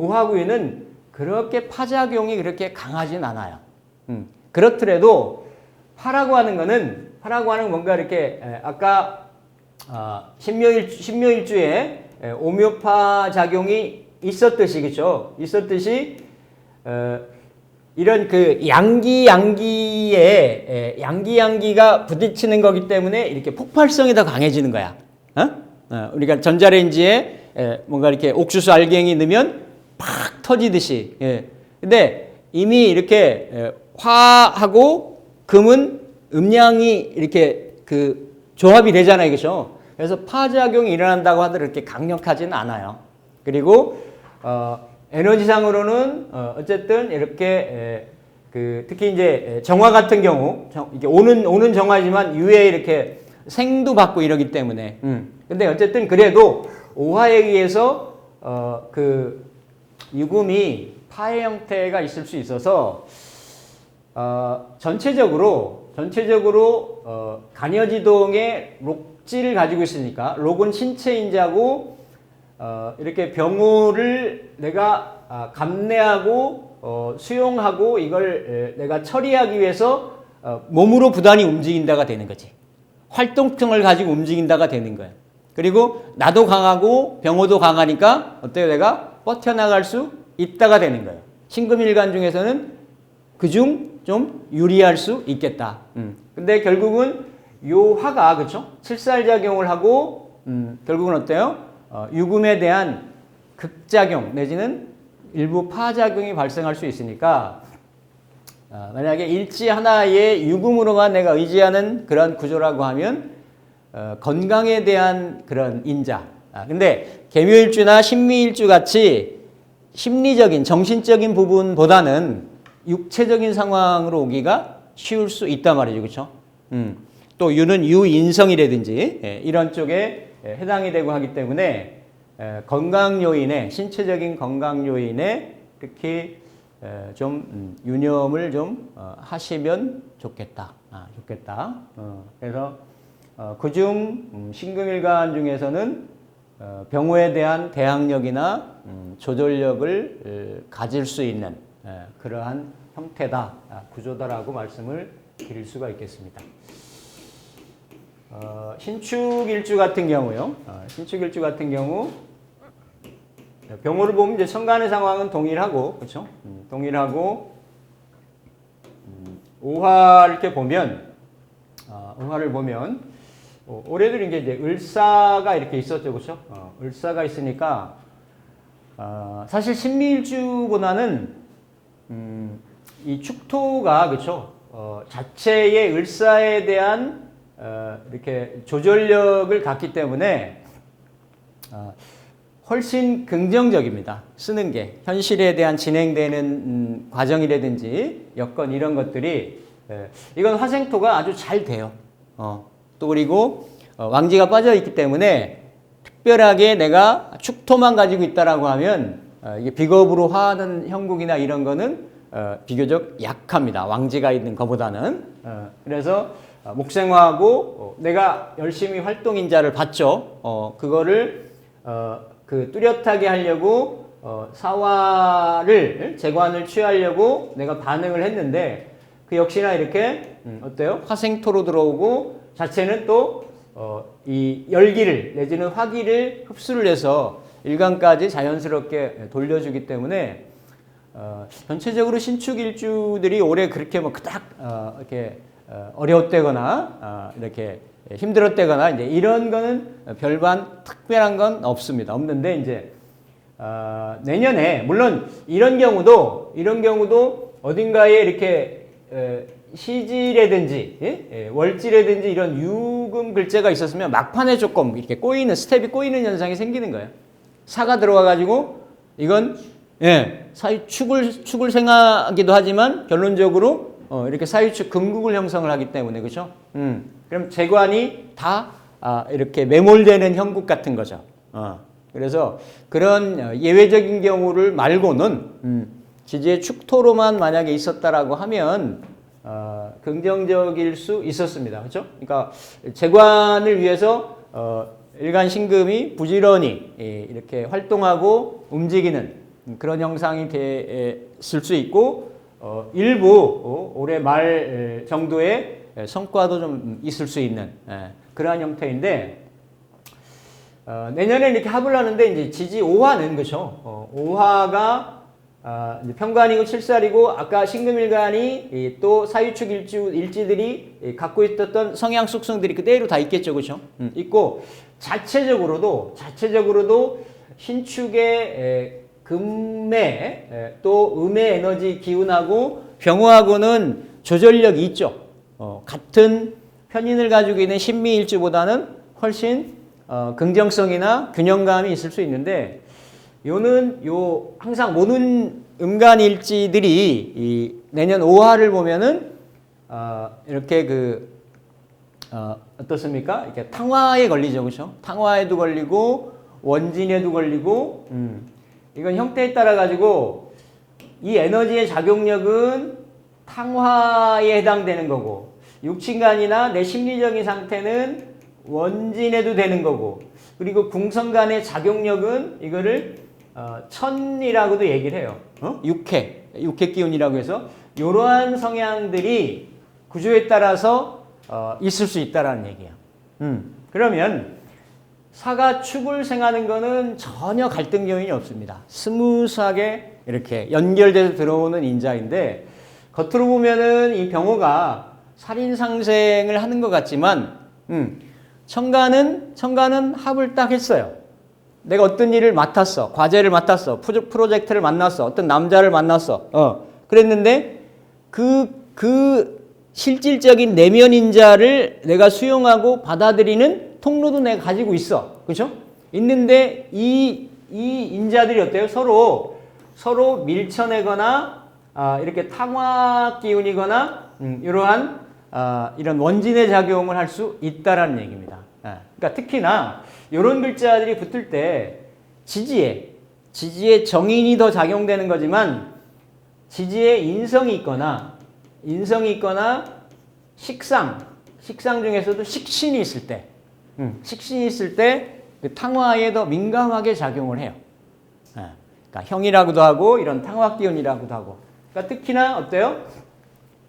그렇게 파작용이 그렇게 강하진 않아요. 그렇더라도 파라고 하는 뭔가 이렇게 아까 신묘일주에 오묘파 작용이 있었듯이, 그렇죠? 이런 그 양기가 부딪히는 거기 때문에 이렇게 폭발성이 더 강해지는 거야. 우리가 전자레인지에 뭔가 이렇게 옥수수 알갱이 넣으면 팍 터지듯이. 근데 이미 이렇게 화하고 금은 음양이 이렇게 그 조합이 되잖아요, 그렇죠? 그래서 파작용이 일어난다고 하더라도 그렇게 강력하지는 않아요. 그리고 에너지상으로는 어쨌든 이렇게 특히 이제 정화 같은 경우 이게 오는 정화지만 유에 이렇게 생도 받고 이러기 때문에 근데 어쨌든 그래도 오화에 의해서 그 유금이 파의 형태가 있을 수 있어서 전체적으로 간여지동의 록지를 가지고 있으니까 록은 신체인자고 이렇게 병호를 내가 감내하고 수용하고 이걸 내가 처리하기 위해서 몸으로 부단히 움직인다가 되는 거지. 활동성을 가지고 움직인다가 되는 거야. 그리고 나도 강하고 병호도 강하니까 어때요? 내가 버텨나갈 수 있다가 되는 거예요. 신금일간 중에서는 그중 좀 유리할 수 있겠다. 근데 결국은 요 화가, 그쵸? 칠살작용을 하고 결국은 어때요? 유금에 대한 극작용 내지는 일부 파작용이 발생할 수 있으니까 만약에 일지 하나의 유금으로만 내가 의지하는 그런 구조라고 하면 건강에 대한 그런 인자. 근데 계묘일주나 신미일주 같이 심리적인 정신적인 부분보다는 육체적인 상황으로 오기가 쉬울 수 있단 말이죠, 그렇죠? 또 유는 유인성이라든지 이런 쪽에 해당이 되고 하기 때문에 건강 요인에 신체적인 건강 요인에 특히 좀 유념을 좀 하시면 좋겠다. 그래서 그중 신금일간 중에서는 병호에 대한 대항력이나 조절력을 가질 수 있는 그러한 형태다, 구조다라고 말씀을 드릴 수가 있겠습니다. 신축일주 같은 경우요. 신축일주 같은 경우 병호를 보면 이제 천간의 상황은 동일하고, 그렇죠? 동일하고 오화를 이렇게 보면 오화를 보면 올해도 이제 을사가 이렇게 있었죠, 그렇죠? 을사가 있으니까 사실 신미일주보다는 이 축토가, 그렇죠? 자체의 을사에 대한 이렇게 조절력을 갖기 때문에 훨씬 긍정적입니다. 쓰는 게 현실에 대한 진행되는 과정이라든지 여건 이런 것들이 이건 화생토가 아주 잘 돼요. 또 그리고 왕지가 빠져 있기 때문에 특별하게 내가 축토만 가지고 있다라고 하면 이게 비겁으로 화하는 형국이나 이런 거는 비교적 약합니다. 왕지가 있는 것보다는. 그래서 목생화하고 내가 열심히 활동인자를 받죠. 그거를 그 뚜렷하게 하려고 사화를 재관을 취하려고 내가 반응을 했는데 그 역시나 이렇게 어때요? 화생토로 들어오고 자체는 또 이 열기를 내지는 화기를 흡수를 해서 일간까지 자연스럽게 돌려주기 때문에 전체적으로 신축일주들이 올해 그렇게 뭐 그닥 이렇게 어려웠다거나 이렇게 힘들었다거나 이제 이런 거는 별반 특별한 건 없는데 이제 내년에 물론 이런 경우도 어딘가에 이렇게 시지라든지 월지라든지 이런 유금 글자가 있었으면 막판에 조금 이렇게 스텝이 꼬이는 현상이 생기는 거예요. 사가 들어와 가지고 이건 축을 생하기도 하지만 결론적으로 이렇게 사유축 금국을 형성을 하기 때문에 그렇죠? 그럼 재관이 다 이렇게 매몰되는 형국 같은 거죠. 그래서 그런 예외적인 경우를 말고는 지지의 축토로만 만약에 있었다라고 하면 긍정적일 수 있었습니다. 그렇죠? 그러니까 재관을 위해서 일간 신금이 부지런히 이렇게 활동하고 움직이는 그런 형상이 됐을 수 있고 일부 올해 말 정도의 성과도 좀 있을 수 있는 그러한 형태인데 내년에 이렇게 합을 하는데 이제 지지 5화는 그렇죠. 5화가 이제 편관이고 칠살이고 아까 신금일간이 또 사유축 일지들이 갖고 있었던 성향 속성들이 그대로 다 있겠죠, 그렇죠? 있고 자체적으로도 신축의 금매 또 음의 에너지 기운하고 병화하고는 조절력이 있죠. 같은 편인을 가지고 있는 신미일주보다는 훨씬 긍정성이나 균형감이 있을 수 있는데 요는 항상 모든 음간일지들이 이 내년 5화를 보면은 이렇게 어떻습니까? 이렇게 탕화에 걸리죠, 그렇죠? 탕화에도 걸리고 원진에도 걸리고 이건 형태에 따라 가지고 이 에너지의 작용력은 탕화에 해당되는 거고 육친간이나 내 심리적인 상태는 원진에도 되는 거고 그리고 궁성간의 작용력은 이거를 천이라고도 얘기를 해요. 육해 기운이라고 해서 이러한 성향들이 구조에 따라서 있을 수 있다라는 얘기예요. 그러면 사가 축을 생하는 거는 전혀 갈등 요인이 없습니다. 스무스하게 이렇게 연결돼서 들어오는 인자인데 겉으로 보면은 이 병호가 살인상생을 하는 것 같지만 천간은 합을 딱 했어요. 내가 어떤 일을 맡았어. 과제를 맡았어. 프로젝트를 만났어. 어떤 남자를 만났어. 그랬는데 그 실질적인 내면 인자를 내가 수용하고 받아들이는 통로도 내가 가지고 있어. 그렇죠? 있는데 이 인자들이 어때요? 서로 밀쳐내거나 이렇게 탕화 기운이거나 이러한 이런 원진의 작용을 할 수 있다라는 얘기입니다. 그러니까 특히나 이런 글자들이 붙을 때 지지에 정인이 더 작용되는 거지만 지지에 인성이 있거나 식상 중에서도 식신이 있을 때 그 탕화에 더 민감하게 작용을 해요. 그러니까 형이라고도 하고 이런 탕화 기운이라고도 하고. 그러니까 특히나 어때요?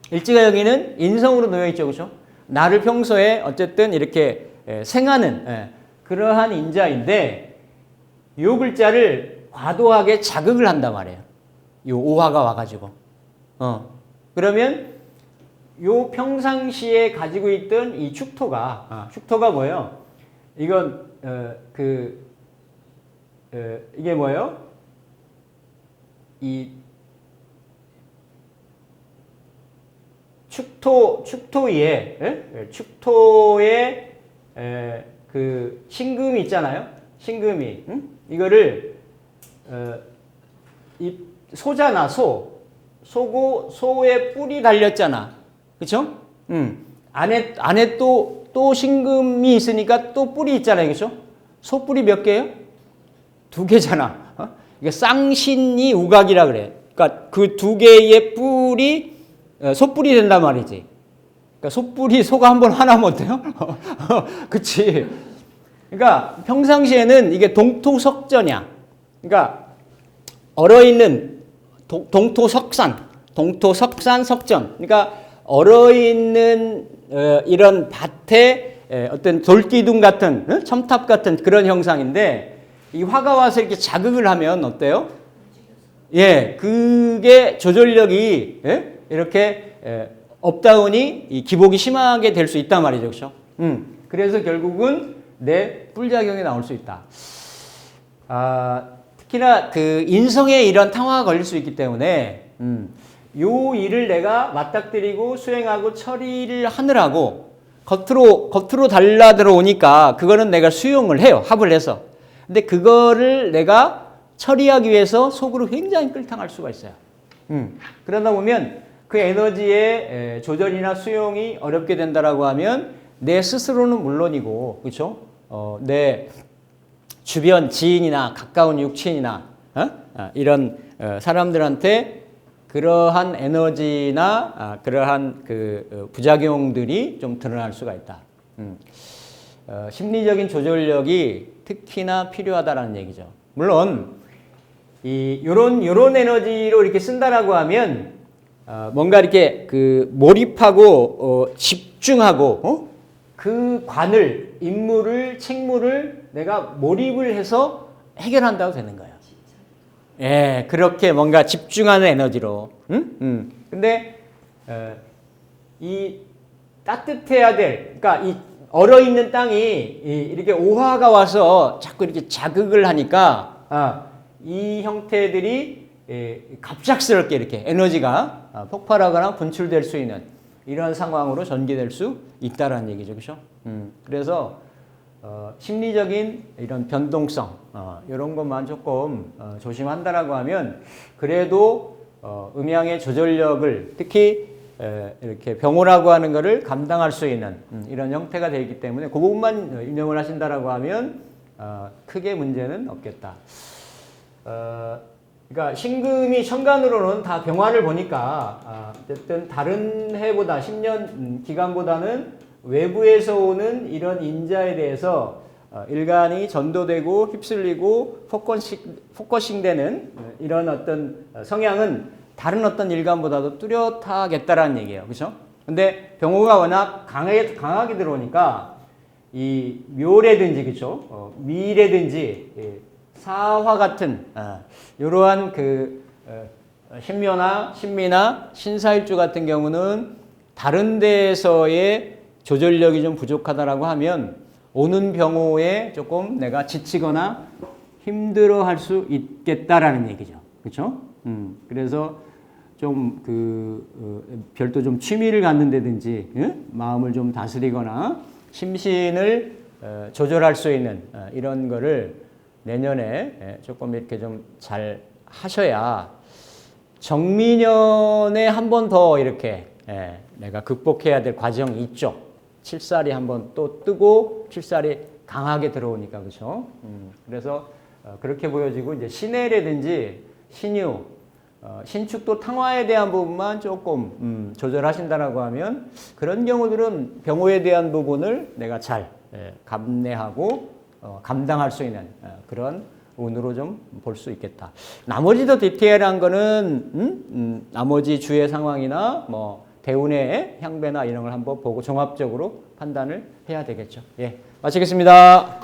일지가 여기는 인성으로 놓여 있죠, 그렇죠? 나를 평소에 어쨌든 이렇게 생하는 그러한 인자인데 요 글자를 과도하게 자극을 한단 말이에요. 요 오화가 와가지고. 그러면 요 평상시에 가지고 있던 이 축토가 뭐예요? 이건 이게 뭐예요? 이 축토에 그 신금이 있잖아요. 신금이 이거를 이 소잖아. 소고 소에 뿔이 달렸잖아. 그렇죠? 안에 또 또 신금이 있으니까 또 뿔이 있잖아요. 그렇죠? 소뿔이 몇 개예요? 2개잖아. 이게 쌍신이 우각이라 그래. 그러니까 그 2개의 뿔이 소뿔이 된단 말이지. 그러니까 소뿔이 소가 한 번 하나면 어때요? 그치? 그러니까 평상시에는 이게 동토석전이야. 그러니까 얼어있는 동토석산 석전. 그러니까 얼어있는 이런 밭에 어떤 돌기둥 같은 첨탑 같은 그런 형상인데 이 화가 와서 이렇게 자극을 하면 어때요? 예, 그게 조절력이 이렇게 업다운이 이 기복이 심하게 될 수 있단 말이죠, 그렇죠? 그래서 결국은 내 뿔작용이 나올 수 있다. 특히나 그 인성에 이런 탕화가 걸릴 수 있기 때문에 요 일을 내가 맞닥뜨리고 수행하고 처리를 하느라고 겉으로 달라 들어오니까 그거는 내가 수용을 해요, 합을 해서. 근데 그거를 내가 처리하기 위해서 속으로 굉장히 끌당할 수가 있어요. 그러다 보면 그 에너지의 조절이나 수용이 어렵게 된다라고 하면 내 스스로는 물론이고, 그렇죠? 내 주변 지인이나 가까운 육친이나 이런 사람들한테 그러한 에너지나 그러한 그 부작용들이 좀 드러날 수가 있다. 심리적인 조절력이 특히나 필요하다라는 얘기죠. 물론 요런 에너지로 이렇게 쓴다라고 하면 뭔가 이렇게 그 몰입하고 집중하고 그 관을 인물을 책무를 내가 몰입을 해서 해결한다고 되는 거예요. 예, 그렇게 뭔가 집중하는 에너지로. 근데 이 따뜻해야 될, 그러니까 이 얼어있는 땅이 이렇게 오화가 와서 자꾸 이렇게 자극을 하니까 이 형태들이 갑작스럽게 이렇게 에너지가 폭발하거나 분출될 수 있는 이런 상황으로 전개될 수 있다라는 얘기죠, 그렇죠? 그래서 심리적인 이런 변동성 이런 것만 조금 조심한다라고 하면 그래도 음양의 조절력을 특히 이렇게 병호라고 하는 것을 감당할 수 있는 이런 형태가 되기 때문에 그 부분만 인정을 하신다라고 하면 크게 문제는 없겠다. 그러니까 신금이 천간으로는 다 병화를 보니까 어쨌든 다른 해보다 10년 기간보다는 외부에서 오는 이런 인자에 대해서 일간이 전도되고 휩쓸리고 포커싱되는 이런 어떤 성향은 다른 어떤 일간보다도 뚜렷하겠다라는 얘기예요. 그렇죠? 근데 병호가 워낙 강하게 들어오니까 이 묘라든지 그렇죠? 미라든지 사화 같은 이러한 그 신묘나 신미나 신사일주 같은 경우는 다른 데에서의 조절력이 좀 부족하다라고 하면 오는 병호에 조금 내가 지치거나 힘들어할 수 있겠다라는 얘기죠. 그렇죠? 그래서 좀 별도 좀 취미를 갖는다든지 마음을 좀 다스리거나 심신을 조절할 수 있는 이런 거를 내년에 조금 이렇게 좀 잘 하셔야 정미년에 한 번 더 이렇게 내가 극복해야 될 과정이 있죠. 칠살이 한 번 또 뜨고 칠살이 강하게 들어오니까 그렇죠. 그래서 그렇게 보여지고 이제 신해라든지 신유, 신축도 탕화에 대한 부분만 조금 조절하신다라고 하면 그런 경우들은 병호에 대한 부분을 내가 잘 감내하고 감당할 수 있는 그런 운으로 좀 볼 수 있겠다. 나머지 더 디테일한 거는 나머지 주의 상황이나 뭐 대운의 향배나 이런 걸 한번 보고 종합적으로 판단을 해야 되겠죠. 예, 마치겠습니다.